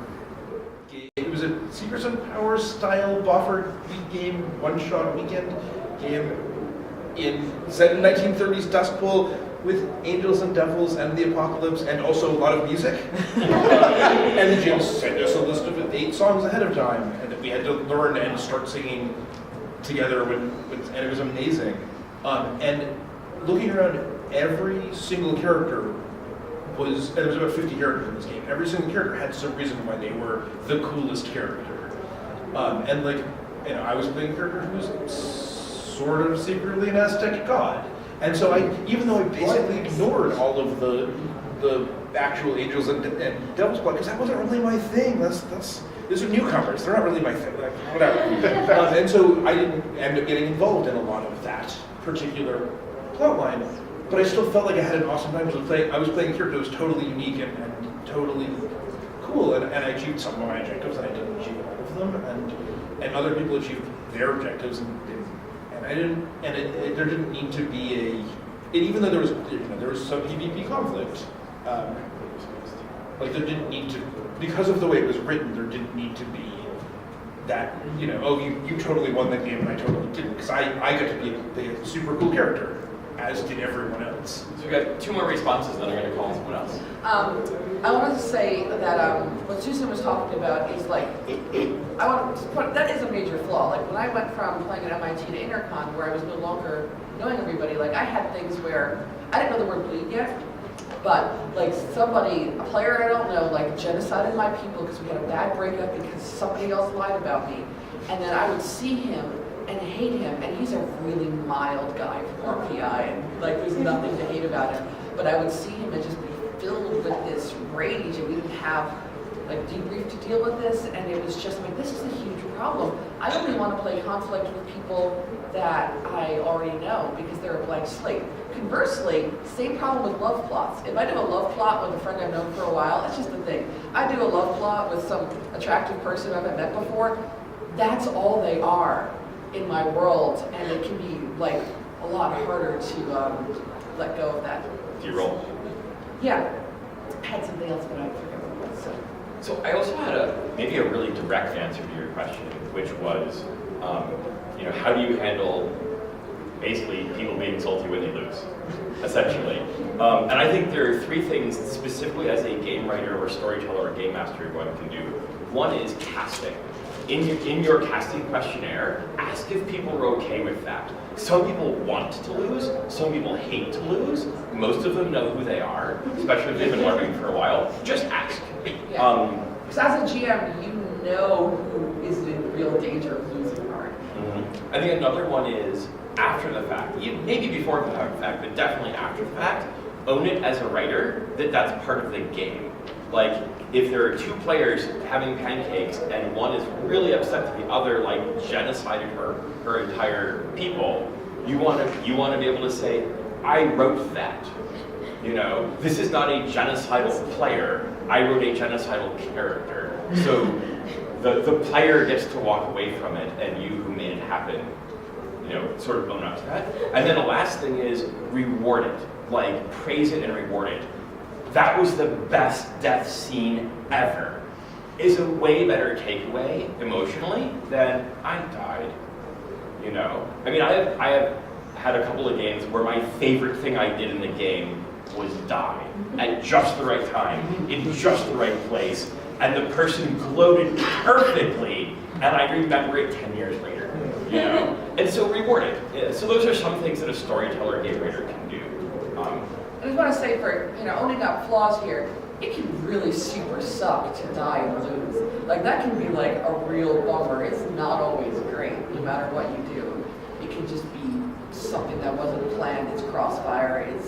Speaker 3: game. It was a Secrets and Powers style boffer game, one-shot weekend game set in 1930s Dust Bowl with angels and devils and the apocalypse and also a lot of music. And the James sent us a list of 8 songs ahead of time, and that we had to learn and start singing together, and it was amazing. And looking around, every single character and there was about 50 characters in this game. Every single character had some reason why they were the coolest character. And like, you know, I was playing a character who was sort of secretly an Aztec god. And so even though I basically ignored all of the actual angels and devils plot, because that wasn't really my thing. These are newcomers. They're not really my thing. Like, whatever. And so I didn't end up getting involved in a lot of that particular plotline. But I still felt like I had an awesome time. I was playing a character that was totally unique and totally cool. And I achieved some of my objectives, and I didn't achieve all of them. And other people achieved their objectives, and I didn't. And there didn't need to be even though there was some PvP conflict. Like there didn't need to, because of the way it was written, there didn't need to be that, you know, oh, you totally won that game and I totally didn't, because I got to be a super cool character, as did everyone else.
Speaker 1: So we've got 2 more responses, then I'm going to call someone else.
Speaker 4: I wanted to say that what Susan was talking about is like, I want to put, that is a major flaw. Like when I went from playing at MIT to Intercon, where I was no longer knowing everybody, like I had things where I didn't know the word bleed yet, but like a player I don't know, like genocided my people because we had a bad breakup because somebody else lied about me. And then I would see him and hate him, and he's a really mild guy from RPI, and like there's nothing to hate about him. But I would see him and just be filled with this rage, and we didn't have like debrief to deal with this, and it was just like, this is a huge problem. I only want to play conflict with people that I already know because they're a blank slate. Conversely, same problem with love plots. If I do a love plot with a friend I've known for a while, it's just the thing. I do a love plot with some attractive person I haven't met before, that's all they are in my world, and it can be like a lot harder to let go of that.
Speaker 1: Do you roll?
Speaker 4: Yeah, I had something else, but I forgot what it was, so.
Speaker 1: So I also had maybe a really direct answer to your question, which was, how do you handle basically people being salty when they lose, essentially? And I think there are three things specifically as a game writer or storyteller or game master one can do. One is casting. In your casting questionnaire, ask if people are okay with that. Some people want to lose, some people hate to lose. Most of them know who they are, especially if they've been learning for a while. Just ask.
Speaker 4: Yeah. Because as a GM, you know who is in real danger of losing hard.
Speaker 1: Mm-hmm. I think another one is after the fact, maybe before the fact, but definitely after the fact, own it as a writer that that's part of the game. Like, if there are two players having pancakes and one is really upset that the other like genocided her entire people, you want to be able to say, I wrote that. This is not a genocidal player. I wrote a genocidal character. So the player gets to walk away from it, and you who made it happen, sort of own up to that. And then the last thing is reward it. Like, praise it and reward it. That was the best death scene ever. Is a way better takeaway emotionally than I died. I mean, I have had a couple of games where my favorite thing I did in the game was die at just the right time, in just the right place, and the person gloated perfectly, and I remember it 10 years later. And so reward it. Yeah, so those are some things that a storyteller or game writer can do.
Speaker 4: I just want to say for, owning up flaws here, it can really super suck to die and lose. Like, that can be like a real bummer. It's not always great, no matter what you do. It can just be something that wasn't planned. It's crossfire. It's,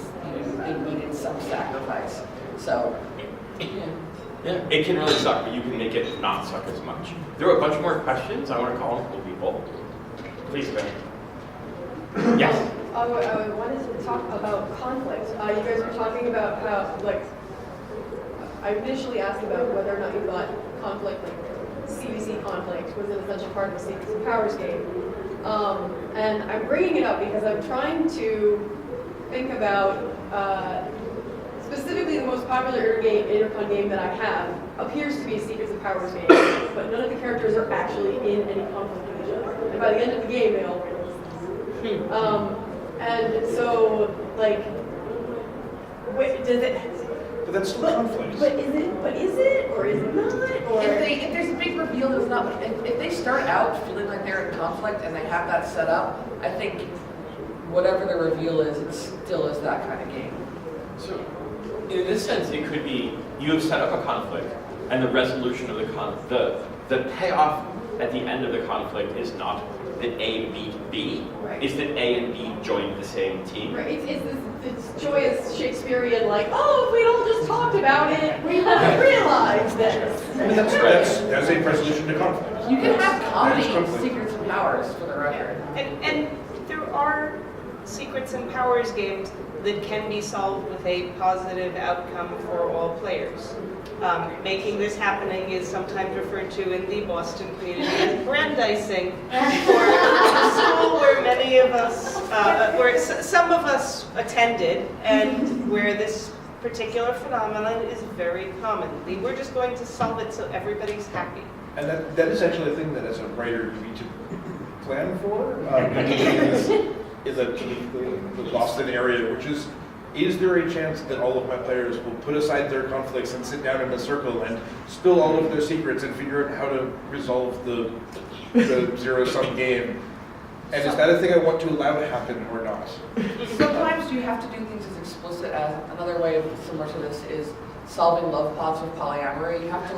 Speaker 4: it needed some sacrifice. So,
Speaker 1: yeah, it can really suck, but you can make it not suck as much. There are a bunch more questions. I want to call on a couple people. Please go ahead. Yes?
Speaker 5: I wanted to talk about conflict. You guys were talking about how, I initially asked about whether or not you thought conflict, CVC conflict, was an essential part of the Secrets and Powers game. And I'm bringing it up because I'm trying to think about specifically the most popular Intercon game that I have appears to be a Secrets and Powers game, but none of the characters are actually in any conflict with each other. And by the end of the game, they all win. And so, does it?
Speaker 3: But that's still conflict.
Speaker 5: But is it, or is it not? Or
Speaker 4: if there's a big reveal that's not, if they start out feeling like they're in conflict and they have that set up, I think whatever the reveal is, it still is that kind of game.
Speaker 1: So, in this sense, it could be you have set up a conflict, and the resolution of the payoff at the end of the conflict is not that A beat B,
Speaker 5: right.
Speaker 1: Is that A and B joined the same team.
Speaker 5: Right. It's joyous Shakespearean, if we'd all just talked about it, we wouldn't realize this.
Speaker 3: That's a resolution to conflict.
Speaker 4: You can have comedy in Secrets and Powers, for the record.
Speaker 2: And there are Secrets and Powers games that can be solved with a positive outcome for all players. Making this happening is sometimes referred to in the Boston community as Brandicing, for a school where many of us, where some of us attended, and where this particular phenomenon is very common. We're just going to solve it so everybody's happy.
Speaker 3: And that is actually a thing that as a writer you need to plan for. In the Boston area, which is there a chance that all of my players will put aside their conflicts and sit down in a circle and spill all of their secrets and figure out how to resolve the zero-sum game? And is that a thing I want to allow to happen or not?
Speaker 4: Sometimes you have to do things as explicit as another way of similar to this is solving love plots with polyamory. You have to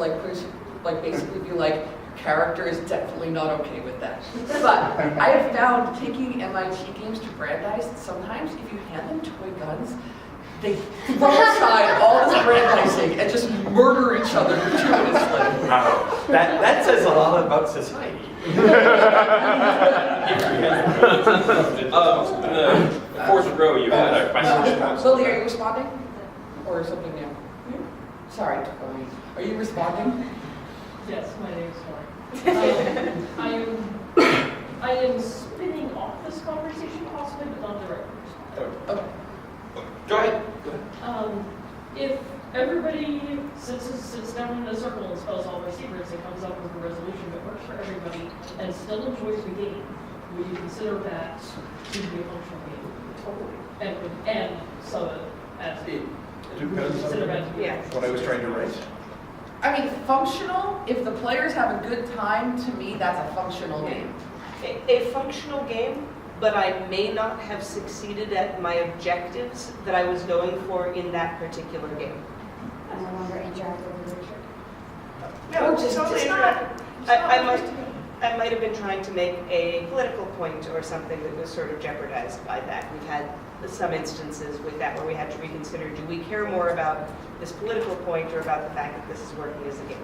Speaker 4: basically be like, character is definitely not okay with that. But I have found taking MIT games to Brandeis, sometimes if you hand them toy guns, they throw aside all this Brandicing and just murder each other gratuitously.
Speaker 1: Wow, that says a lot about society. The fourth row, you had a question.
Speaker 4: Lily, are you responding? Or something new? Sorry, Tony. Are you responding?
Speaker 6: Yes, my name is Mark. I am spinning off this conversation possibly, but not directly.
Speaker 4: Okay.
Speaker 1: Go ahead.
Speaker 15: If everybody sits down in a circle and spells all their secrets and comes up with a resolution that works for everybody and still enjoys the game, would you consider that to be a functional game? Totally. And so as
Speaker 3: It
Speaker 15: would you
Speaker 3: depends
Speaker 15: consider that to
Speaker 3: on
Speaker 15: be
Speaker 3: what I was trying to write.
Speaker 4: I mean, functional, if the players have a good time, to me, that's a functional game.
Speaker 2: A functional game, but I may not have succeeded at my objectives that I was going for in that particular game.
Speaker 7: No longer interactive literature.
Speaker 2: No,
Speaker 4: just
Speaker 2: totally
Speaker 4: not.
Speaker 2: I might have been trying to make a political point or something that was sort of jeopardized by that. We've had some instances with that where we had to reconsider, do we care more about this political point or about the fact that this is working as a game?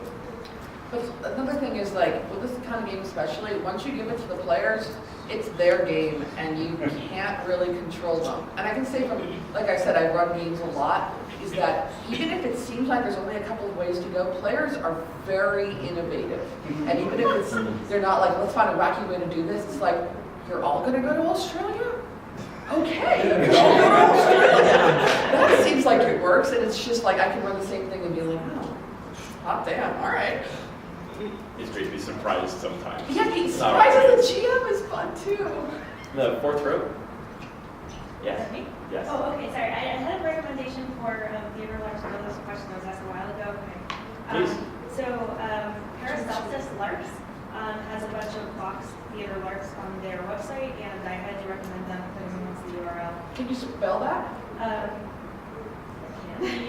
Speaker 4: But another thing is like, with this kind of game especially, once you give it to the players, it's their game and you can't really control them. And I can say from, like I said, I run games a lot, is that even if it seems like there's only a couple of ways to go, players are very innovative. And even if it's, they're not like, let's find a wacky way to do this, it's like, you're all gonna go to Australia? Okay. That seems like it works, and it's just like, I can run the same thing and be like, oh, hot damn, all right.
Speaker 1: It's great to be surprised sometimes.
Speaker 4: Yeah, being surprised as a GM is fun too.
Speaker 1: The fourth row? Yes.
Speaker 16: Me?
Speaker 1: Yes.
Speaker 16: Oh, okay, sorry. I had a recommendation for theater larps. I know this question was asked a while ago. Okay.
Speaker 1: Please.
Speaker 16: So Paracelsus Larps has a bunch of box theater larps on their website, and I highly recommend them if anyone wants the URL.
Speaker 4: Can you spell that?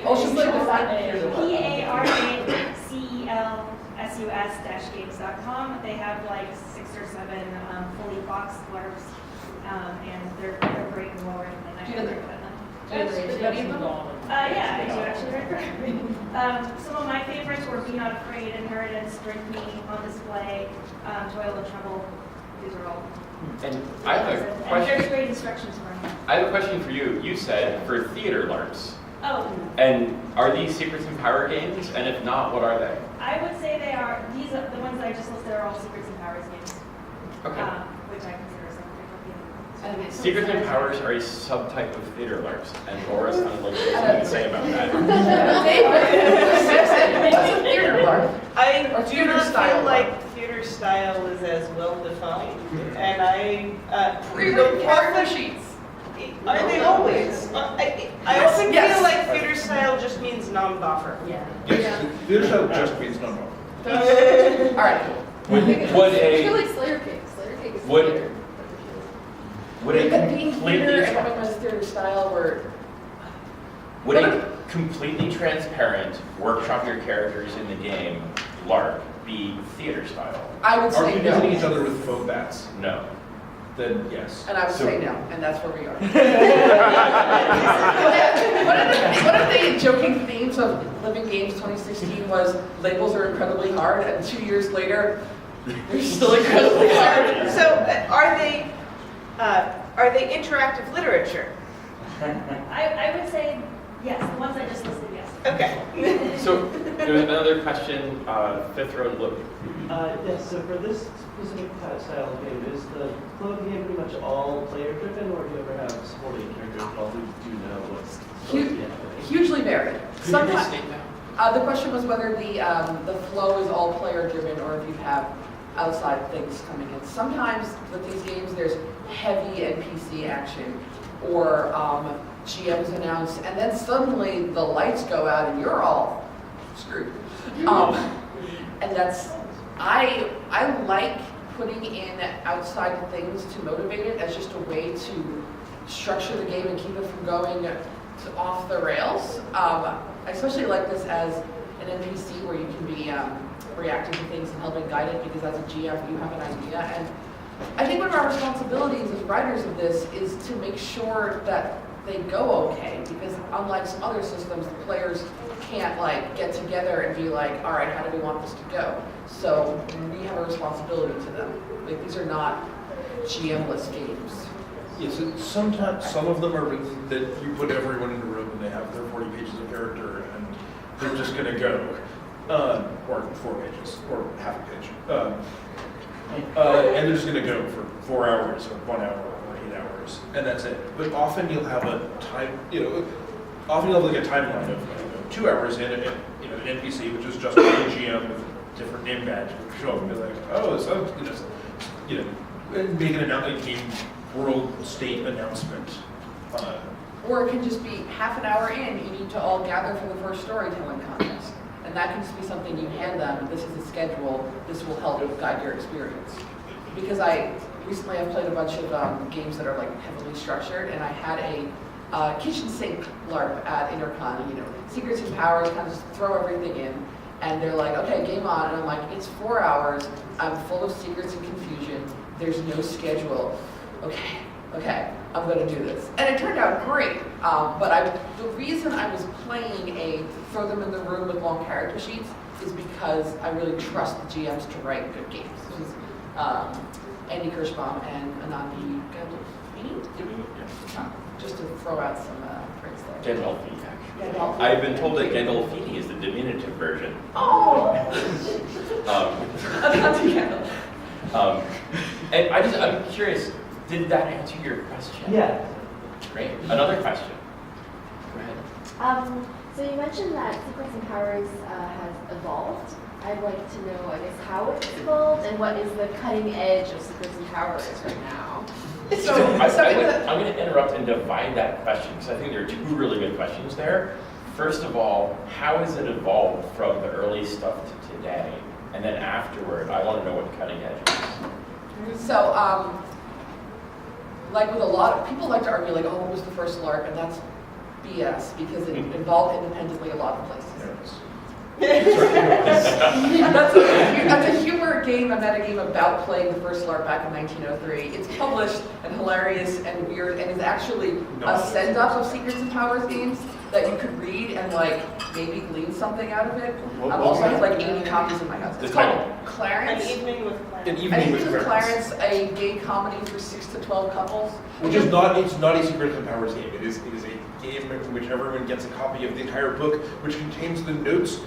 Speaker 16: Oh,
Speaker 4: she's like
Speaker 16: PARCELSUS-games.com. They have like 6 or 7 fully boxed larps, and they're great and well written. And I highly recommend them. Yeah, I do actually recommend. Some of my favorites were Be Not Afraid, Inheritance, Drink Me, On Display, Toil and Trouble. These are all.
Speaker 1: And I have a
Speaker 16: And
Speaker 1: question.
Speaker 16: there's great instructions for them.
Speaker 1: I have a question for you. You said for theater larps.
Speaker 16: Oh,
Speaker 1: And are these Secrets and Power games? And if not, what are they?
Speaker 16: I would say they are, these are, the ones that I just listed are all Secrets and Powers games.
Speaker 1: Okay.
Speaker 16: Which I consider some different.
Speaker 1: Secrets and Powers are a subtype of theater larps, and Laura's kind of like something to say about that.
Speaker 4: What's a theater larp?
Speaker 2: I
Speaker 4: Or
Speaker 2: do
Speaker 4: theater
Speaker 2: not
Speaker 4: style
Speaker 2: feel like
Speaker 4: larp.
Speaker 2: theater style is as well defined, and I
Speaker 4: Pre-written character sheets.
Speaker 2: Are they always? I often feel like theater style just means non-buffer.
Speaker 7: Yeah.
Speaker 3: Yes, theater style just means no more.
Speaker 4: All right.
Speaker 1: Would
Speaker 5: I feel
Speaker 1: a
Speaker 5: like Slayer Cake. Slayer Cake is
Speaker 1: Would-
Speaker 5: theater.
Speaker 1: would
Speaker 4: But
Speaker 1: a
Speaker 4: being theater
Speaker 1: completely
Speaker 4: and having my theater style were,
Speaker 1: would a completely transparent workshop your characters in the game LARP be theater style?
Speaker 4: I would
Speaker 3: Are
Speaker 4: say
Speaker 3: we visiting each
Speaker 4: no.
Speaker 3: other with faux bats?
Speaker 1: No.
Speaker 3: Then yes.
Speaker 4: And I would
Speaker 1: So-
Speaker 4: say no, and that's where we are. One of the joking themes of Living Games 2016 was labels are incredibly hard, and 2 years later, they're still incredibly hard.
Speaker 2: So are they interactive literature?
Speaker 16: I would say yes, the ones I just listed, yes.
Speaker 2: Okay.
Speaker 1: So there was another question, fifth row, look.
Speaker 17: Yes, so for this specific style of game, is the flow of the game pretty much all player driven, or do you ever have supporting characters who do know what's going to be happening?
Speaker 4: Hugely varied.
Speaker 1: Could you
Speaker 4: Sometimes,
Speaker 1: restate that?
Speaker 4: the question was whether the flow is all player driven or if you have outside things coming in. Sometimes with these games there's heavy NPC action or GMs announce and then suddenly the lights go out and you're all screwed. And that's, I like putting in outside things to motivate it as just a way to structure the game and keep it from going off the rails. I especially like this as an NPC where you can be reacting to things and helping guide it because as a GM you have an idea. And I think one of our responsibilities as writers of this is to make sure that they go okay because unlike some other systems, the players can't like get together and be like, all right, how do we want this to go? So we have a responsibility to them. Like these are not GM-less games.
Speaker 3: Yes, sometimes some of them are written that you put everyone in a room and they have their 40 pages of character and they're just going to go, or 4 pages, or half a page, and they're just going to go for 4 hours or 1 hour or 8 hours, and that's it. But often you'll have a time, often you'll have like a timeline of 2 hours in, and an NPC, which is just a GM with a different name badge, will show up and be like, oh, so make a game world state announcement.
Speaker 4: Or it can just be half an hour in, you need to all gather for the first storytelling contest. And that can just be something you hand them, this is the schedule, this will help guide your experience. Because recently I've played a bunch of games that are like heavily structured, and I had a kitchen sink LARP at Intercon, secrets and powers, kind of just throw everything in. And they're like, okay, game on. And I'm like, it's 4 hours, I'm full of secrets and confusion, there's no schedule. Okay, I'm gonna do this. And it turned out great, but the reason I was playing a throw them in the room with long character sheets is because I really trust the GMs to write good games. This is Andy Kirschbaum and Anandi Gandolfini, just to throw out some praise there.
Speaker 1: Gandolfini, actually. I've been told that Gandolfini is the diminutive version.
Speaker 4: Oh! Anandi Gandolfini.
Speaker 1: And I'm curious, did that answer your question?
Speaker 17: Yeah.
Speaker 1: Great. Another question. Go ahead.
Speaker 18: So you mentioned that Secrets and Powers has evolved. I'd like to know, I guess, how it's evolved and what is the cutting edge of Secrets and Powers right now.
Speaker 1: I'm going to interrupt and divide that question because I think there are 2 really good questions there. First of all, how has it evolved from the early stuff to today? And then afterward, I want to know what cutting edge is.
Speaker 4: So, like with a lot of people like to argue like, oh, what was the first LARP? And that's BS because it involved independently a lot of places. That's a humor game, a metagame about playing the first LARP back in 1903. It's published and hilarious and weird and is actually a send-up of Secrets and Powers games that you could read and like maybe glean something out of it. I've also had like 80 copies in my house. It's called Clarence.
Speaker 2: An Evening with Clarence.
Speaker 3: An Evening with
Speaker 4: Clarence, a gay comedy for 6 to 12 couples.
Speaker 3: Which is not, it's not a Secrets and Powers game. It is a game in which everyone gets a copy of the entire book, which contains the notes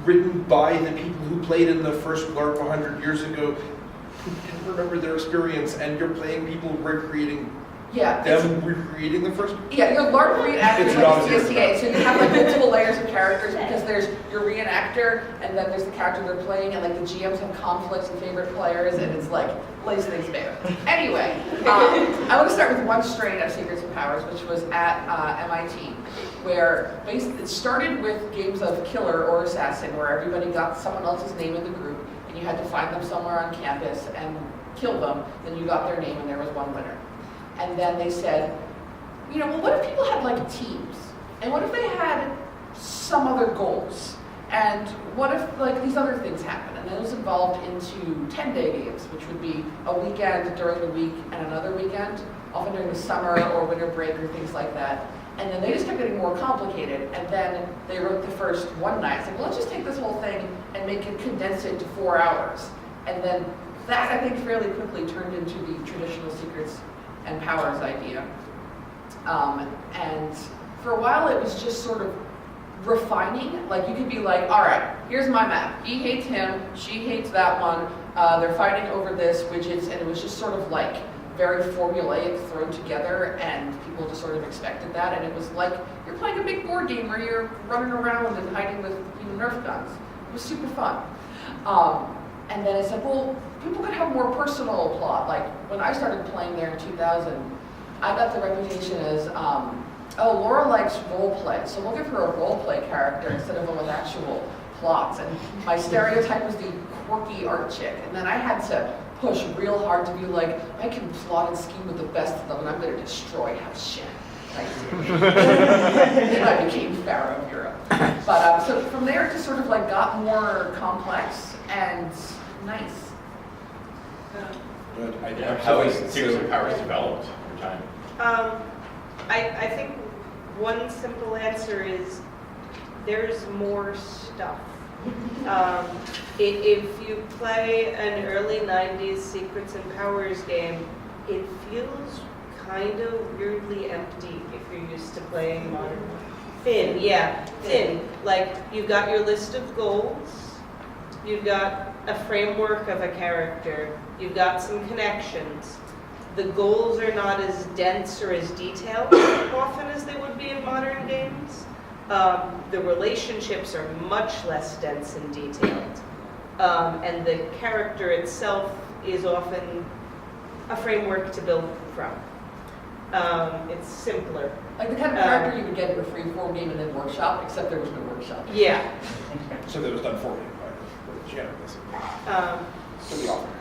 Speaker 3: written by the people who played in the first LARP 100 years ago, who can remember their experience, and you're playing people recreating them recreating the first.
Speaker 4: Yeah, your LARP reenactor is like CSCA, so you have like multiple layers of characters because there's your reenactor, and then there's the character they're playing, and like the GMs have conflicts and favorite players, and it's like lays things bare. Anyway, I want to start with one strain of Secrets and Powers, which was at MIT, where it started with games of killer or assassin, where everybody got someone else's name in the group, and you had to find them somewhere on campus and kill them. Then you got their name, and there was one winner. And then they said, well, what if people had like teams? And what if they had some other goals? And what if like these other things happen? And then it was evolved into 10-day games, which would be a weekend during the week and another weekend, often during the summer or winter break or things like that. And then they just kept getting more complicated. And then they wrote the first one night, saying, well, let's just take this whole thing and make it, condense it to 4 hours. And then that, I think, fairly quickly turned into the traditional Secrets and Powers idea. And for a while it was just sort of refining. Like you could be like, all right, here's my map. He hates him, she hates that one. They're fighting over this, widgets, and it was just sort of like very formulaic thrown together, and people just sort of expected that. And it was like you're playing a big board game where you're running around and hiding with Nerf guns. It was super fun. And then it's like, well, people could have more personal plot. Like when I started playing there in 2000, I got the reputation as, oh, Laura likes role play, so we'll give her a role play character instead of one with actual plots. And my stereotype was the quirky art chick. And then I had to push real hard to be like, I can plot and scheme with the best of them, and I'm going to destroy half shit. And I became Pharaoh of Europe. But so from there, it just sort of like got more complex and nice.
Speaker 3: Good.
Speaker 1: How is Secrets and Powers developed over time?
Speaker 2: I think one simple answer is there's more stuff. If you play an early 90s Secrets and Powers game, it feels kind of weirdly empty if you're used to playing modern. Thin, yeah, thin. Like, you've got your list of goals, you've got a framework of a character, you've got some connections, The goals are not as dense or as detailed often as they would be in modern games. The relationships are much less dense and detailed. And the character itself is often a framework to build from. It's simpler.
Speaker 4: Like the kind of character you would get in a free-form game and then workshop, except there was no workshop.
Speaker 2: Yeah.
Speaker 3: So that was done for you by Janet, basically.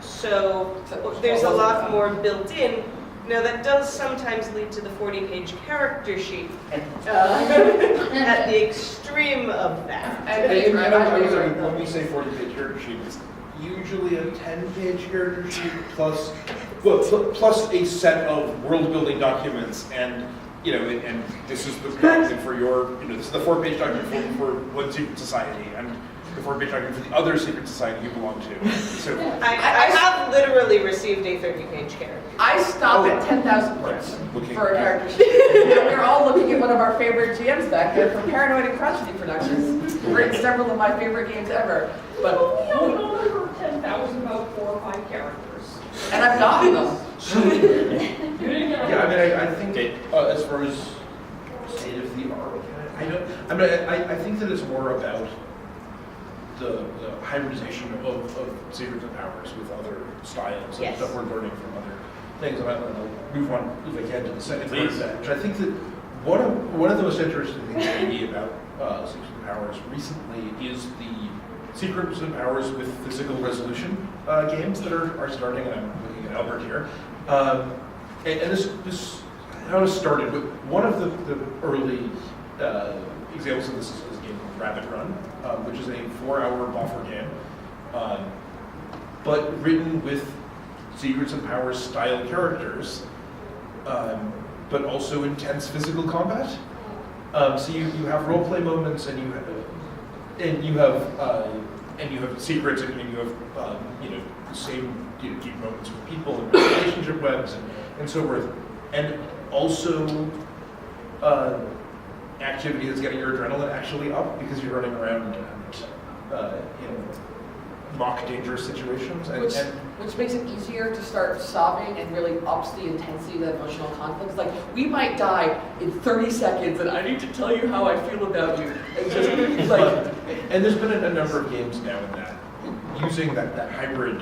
Speaker 2: So there's a lot more built in. Now that does sometimes lead to the 40-page character sheet at the extreme of that.
Speaker 3: When we say 40-page character sheet, it's usually a 10-page character sheet plus a set of world-building documents, and and this is the document for your, this is the 4-page document for one secret society, and the 4-page document for the other secret society you belong to. So
Speaker 2: I have literally received a 30-page character.
Speaker 4: I stopped at 10,000 words for a character sheet. And we're all looking at one of our favorite GMs back there from Paranoid and Crotchety Productions, who's written several of my favorite games ever. But
Speaker 15: we all know over 10,000, about 4 or 5 characters.
Speaker 4: And I've gotten them.
Speaker 3: Yeah, I think as far as state of the art, I think that it's more about the hybridization of secrets and powers with other styles and stuff we're learning from other things. And I'll move on if I can to the second part of that, which I think that one of the most interesting things to me about secrets and powers recently is the secrets and powers with physical resolution games that are starting, and I'm looking at Albert here. And this how it started with one of the early examples of this is a game called Rabbit Run, which is a 4-hour buffer game, but written with secrets and powers style characters, but also intense physical combat. So you have roleplay moments, and you have secrets, and you have the same deep moments with people and relationship webs and so forth, and also activity that's getting your adrenaline actually up because you're running around and mock dangerous situations,
Speaker 4: which makes it easier to start sobbing and really ups the intensity of the emotional conflicts. Like, we might die in 30 seconds, and I need to tell you how I feel about you. And just like,
Speaker 3: and there's been a number of games now in that using that hybrid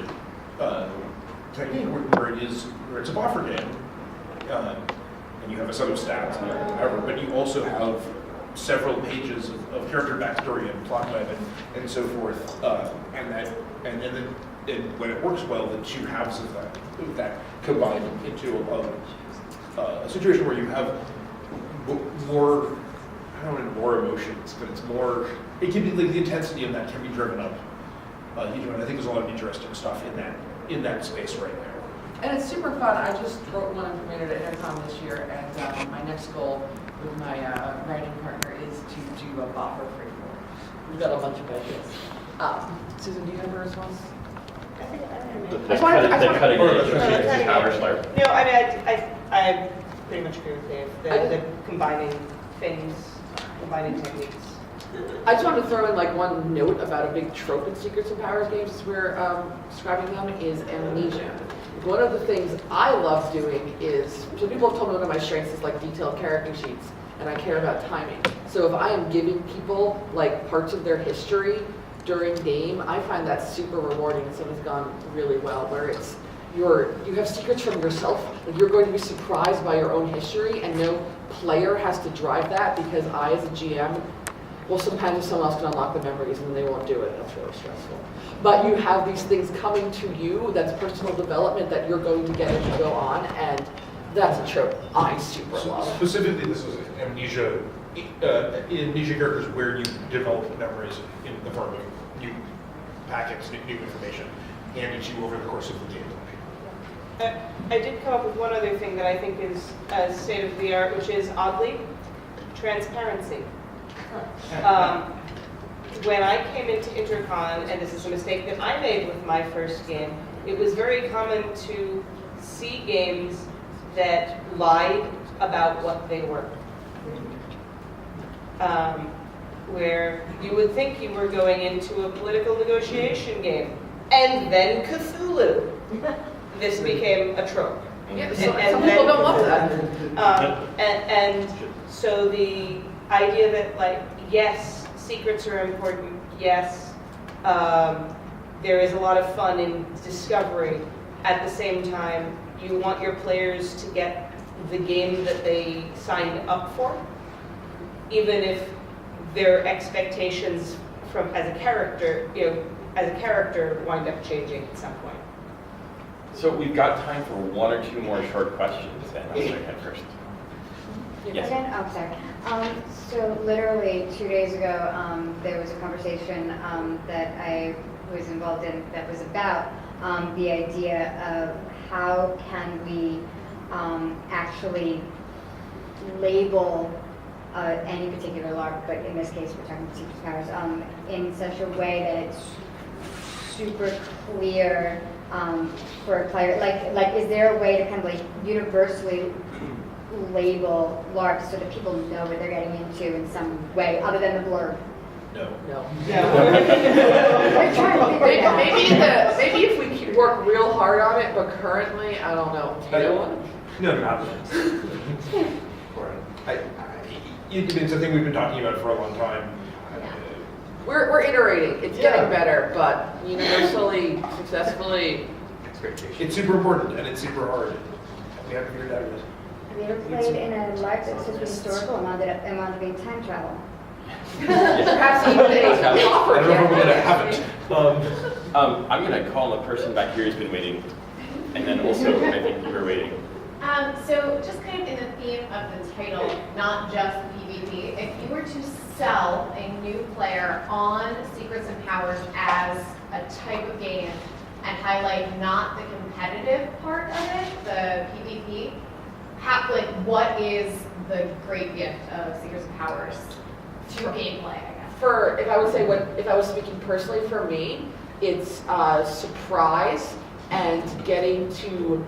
Speaker 3: technique where it's a buffer game, and you have a set of stats and whatever, but you also have several pages of character backstory and plot web and so forth, and then when it works well, the two halves of that combine into a situation where you have more, I don't know, more emotions, but it can be like the intensity of that can be driven up. I think there's a lot of interesting stuff in that space right now.
Speaker 4: And it's super fun. I just wrote one and premiered at Intercon this year, and my next goal with my writing partner is to do a buffer freeform. We've got a bunch of ideas. Susan, do you have a response?
Speaker 1: The cutting edge of secrets and powers larp.
Speaker 2: No, I pretty much agree with Dave. The combining things, combining techniques.
Speaker 4: I just wanted to throw in like one note about a big trope in Secrets and Powers games as we're describing them is amnesia. One of the things I love doing is, so people have told me one of my strengths is like detailed character sheets, and I care about timing. So if I am giving people like parts of their history during game, I find that super rewarding, and something's gone really well, where it's you have secrets from yourself, and you're going to be surprised by your own history, and no player has to drive that because I, as a GM, well, sometimes someone else can unlock the memories and they won't do it. That's really stressful. But you have these things coming to you, that's personal development that you're going to get as you go on, and that's a trope I super love.
Speaker 3: Specifically, this is amnesia characters where you develop memories in the form of new packets, new information handed to you over the course of the game.
Speaker 2: I did come up with one other thing that I think is state of the art, which is oddly transparency. When I came into Intercon, and this is a mistake that I made with my first game, it was very common to see games that lied about what they were. Where you would think you were going into a political negotiation game, and then Cthulhu. This became a trope.
Speaker 4: Yeah,
Speaker 2: And-
Speaker 4: some
Speaker 2: and
Speaker 4: people
Speaker 2: then-
Speaker 4: don't love that.
Speaker 2: And so the idea that like, yes, secrets are important, yes, there is a lot of fun in discovery. At the same time, you want your players to get the game that they signed up for, even if their expectations as a character wind up changing at some point.
Speaker 1: So we've got time for one or two more short questions, and I'll start head first. Yes.
Speaker 7: Again? Oh, sorry. So literally 2 days ago, there was a conversation that I was involved in that was about the idea of how can we actually label any particular LARP, but in this case we're talking about secret powers, in such a way that it's super clear for a player. Like, is there a way to kind of like universally label LARPs so that people know what they're getting into in some way other than the blurb?
Speaker 3: No.
Speaker 4: Maybe if we work real hard on it, but currently, I don't know. Do you know one?
Speaker 3: No, not it's a thing we've been talking about for a long time.
Speaker 4: We're iterating. It's getting better, but universally, successfully.
Speaker 3: It's super important and it's super hard. We haven't figured it out yet.
Speaker 7: Have you ever played in a LARP that's super historical and wound up being time travel?
Speaker 4: Perhaps even
Speaker 3: I don't know if I'm going to have it.
Speaker 1: I'm going to call the person back here who's been waiting, and then also I think you were waiting.
Speaker 19: So just kind of in the theme of the title, not just PvP, if you were to sell a new player on Secrets and Powers as a type of game and highlight not the competitive part of it, the PvP, what is the great gift of Secrets and Powers to gameplay, I guess?
Speaker 4: If I was speaking personally for me, it's surprise and getting to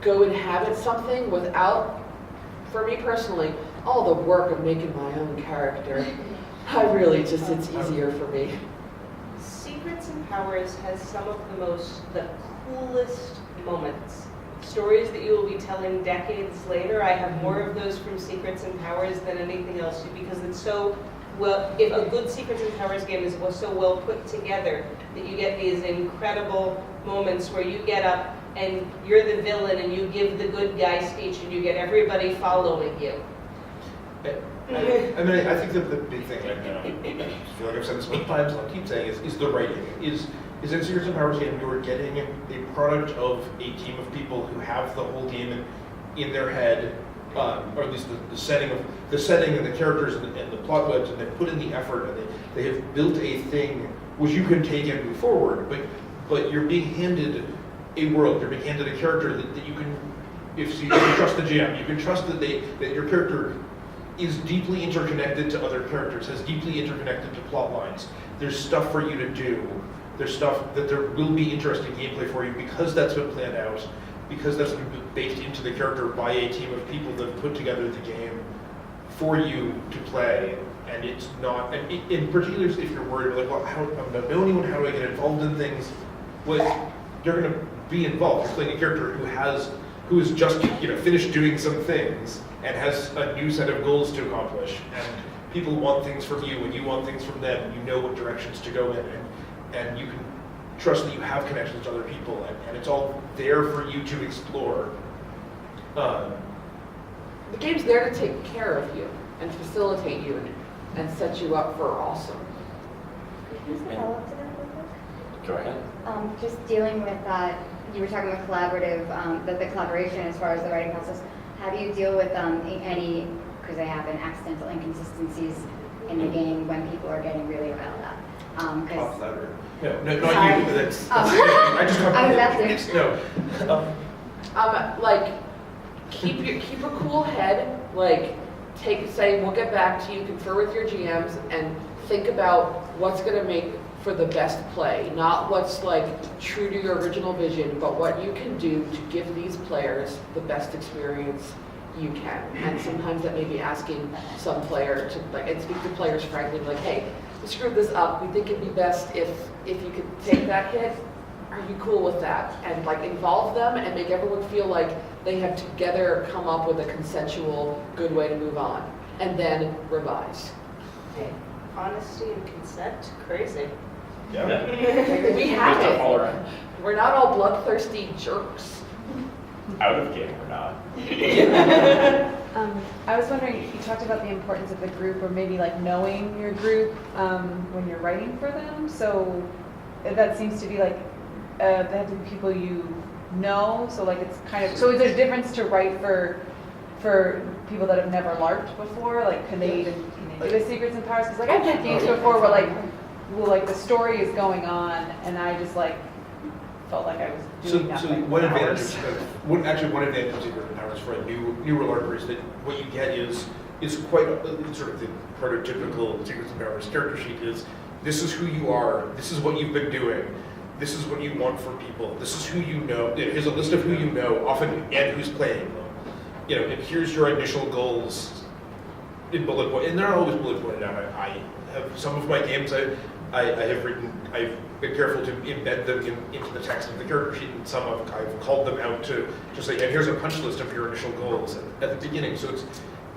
Speaker 4: go inhabit something without, for me personally, all the work of making my own character. It's easier for me.
Speaker 2: Secrets and Powers has some of the coolest moments. Stories that you will be telling decades later. I have more of those from Secrets and Powers than anything else because it's so well, if a good Secrets and Powers game is so well put together that you get these incredible moments where you get up and you're the villain and you give the good guy speech and you get everybody following you.
Speaker 3: I think that the big thing, I feel like I've said this many times and I'll keep saying, is the writing. Is in Secrets and Powers game, you're getting a product of a team of people who have the whole game in their head, or at least the setting and the characters and the plot webs, and they put in the effort and they have built a thing which you can take and move forward. But you're being handed a world, you're being handed a character that you can, if you can trust the GM, you can trust that your character is deeply interconnected to other characters, has deeply interconnected to plot lines. There's stuff for you to do. There's stuff that there will be interesting gameplay for you because that's been planned out, because that's been baked into the character by a team of people that put together the game for you to play. And it's not, and in particular, if you're worried, like, well, I don't know anyone, how do I get involved in things? Well, you're going to be involved. You're playing a character who has just finished doing some things and has a new set of goals to accomplish. And people want things from you, and you want things from them. And you know what directions to go in, and you can trust that you have connections to other people, and it's all there for you to explore.
Speaker 4: The game's there to take care of you and facilitate you and set you up for awesome.
Speaker 1: Go ahead.
Speaker 7: Just dealing with you were talking about collaborative, the collaboration as far as the writing process. How do you deal with any, because they happen, accidental inconsistencies in the game when people are getting really riled up?
Speaker 3: No, not you. That's I just talked about
Speaker 4: keep a cool head. Say we'll get back to you, confer with your GMs, and think about what's going to make for the best play. Not what's true to your original vision, but what you can do to give these players the best experience you can. And sometimes that may be asking some player to and speak to players frankly, hey, we screwed this up. We think it'd be best if you could take that hit. Are you cool with that? And involve them and make everyone feel like they have together come up with a consensual, good way to move on, and then revise.
Speaker 2: Okay. Honesty and consent, crazy.
Speaker 4: We have it. We're not all bloodthirsty jerks.
Speaker 1: Out of game or not.
Speaker 8: I was wondering, you talked about the importance of the group, or maybe like knowing your group when you're writing for them. So that seems to be like they have to be people you know. So like it's kind of, so is there a difference to write for people that have never LARPed before? Like can they even do the secrets and powers? Because like I've played games before where like the story is going on, and I just like felt like I was doing nothing.
Speaker 3: So one advantage of Secret and Powers for a newer LARPer is that what you get is quite sort of the prototypical Secrets and Powers character sheet is, this is who you are, this is what you've been doing, this is what you want for people, this is who you know. Here's a list of who you know, often, and who's playing them. You know, and here's your initial goals in bullet point, and they're not always bullet pointed out. I have some of my games I've been careful to embed them into the text of the character sheet, and some I've called them out to just say, and here's a punch list of your initial goals at the beginning. So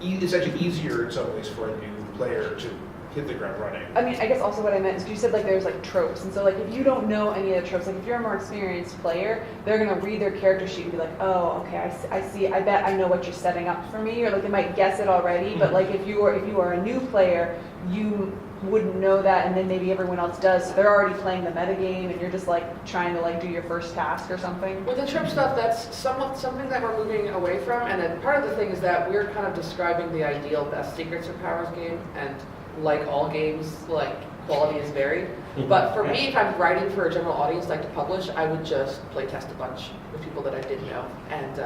Speaker 3: it's actually easier in some ways for a new player to hit the ground running.
Speaker 8: I mean, I guess also what I meant is you said like there's like tropes, and so like if you don't know any of the tropes, like if you're a more experienced player, they're gonna read their character sheet and be like, oh, okay, I see, I bet I know what you're setting up for me, or like they might guess it already, but like if you are a new player, you wouldn't know that, and then maybe everyone else does, so they're already playing the metagame, and you're just like trying to like do your first task or something.
Speaker 4: With the trope stuff, that's something that we're moving away from, and then part of the thing is that we're kind of describing the ideal best Secrets and Powers game, and like all games, like quality is varied. But for me, if I'm writing for a general audience like to publish, I would just play test a bunch with people that I did know and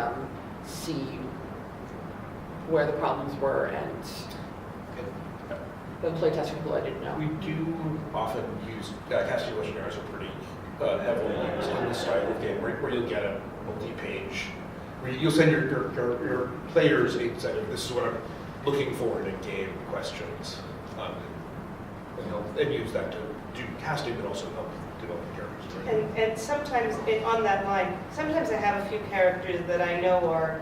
Speaker 4: see where the problems were, and then play test people I didn't know.
Speaker 3: We do often use casting questionnaires are pretty heavily used in this style of game, where you'll get a multi-page, where you'll send your players a set of, this is what I'm looking for in a game questions, and use that to do casting, but also help develop characters.
Speaker 2: And sometimes, on that line, sometimes I have a few characters that I know are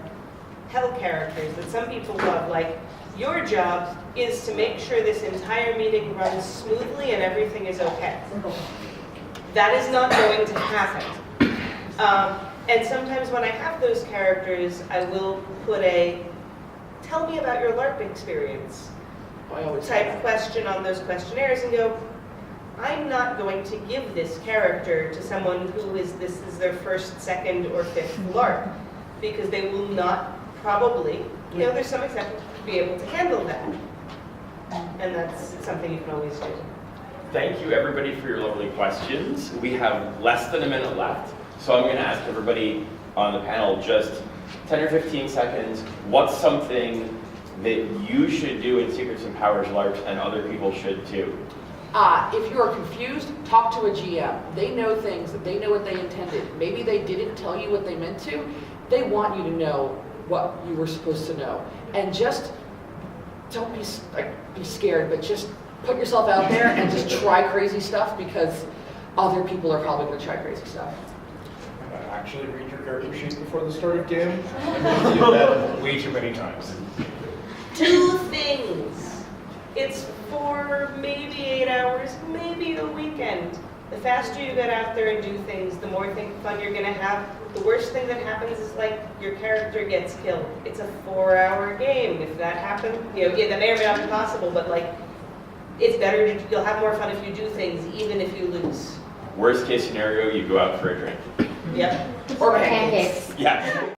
Speaker 2: hell characters that some people love, like, your job is to make sure this entire meeting runs smoothly and everything is okay. That is not going to happen. And sometimes when I have those characters, I will put a, tell me about your LARP experience type question on those questionnaires and go, I'm not going to give this character to someone who this is their first, second, or fifth LARP, because they will not probably, there's some exceptions, be able to handle that. And that's something you can always do.
Speaker 1: Thank you, everybody, for your lovely questions. We have less than a minute left, so I'm going to ask everybody on the panel just 10 or 15 seconds, what's something that you should do in Secrets and Powers LARPs and other people should too?
Speaker 4: If you are confused, talk to a GM. They know things, they know what they intended. Maybe they didn't tell you what they meant to. They want you to know what you were supposed to know. And just don't be scared, but just put yourself out there and just try crazy stuff, because other people are probably going to try crazy stuff.
Speaker 3: Actually read your character sheet before the start of game. I've seen that way too many times.
Speaker 2: 2 things. It's for maybe 8 hours, maybe a weekend. The faster you get out there and do things, the more fun you're going to have. The worst thing that happens is like your character gets killed. It's a 4-hour game. If that happens, that may or may not be possible, but like, it's better you'll have more fun if you do things, even if you lose.
Speaker 1: Worst case scenario, you go out for a drink.
Speaker 2: Yep.
Speaker 7: Or pancakes.
Speaker 1: Yeah.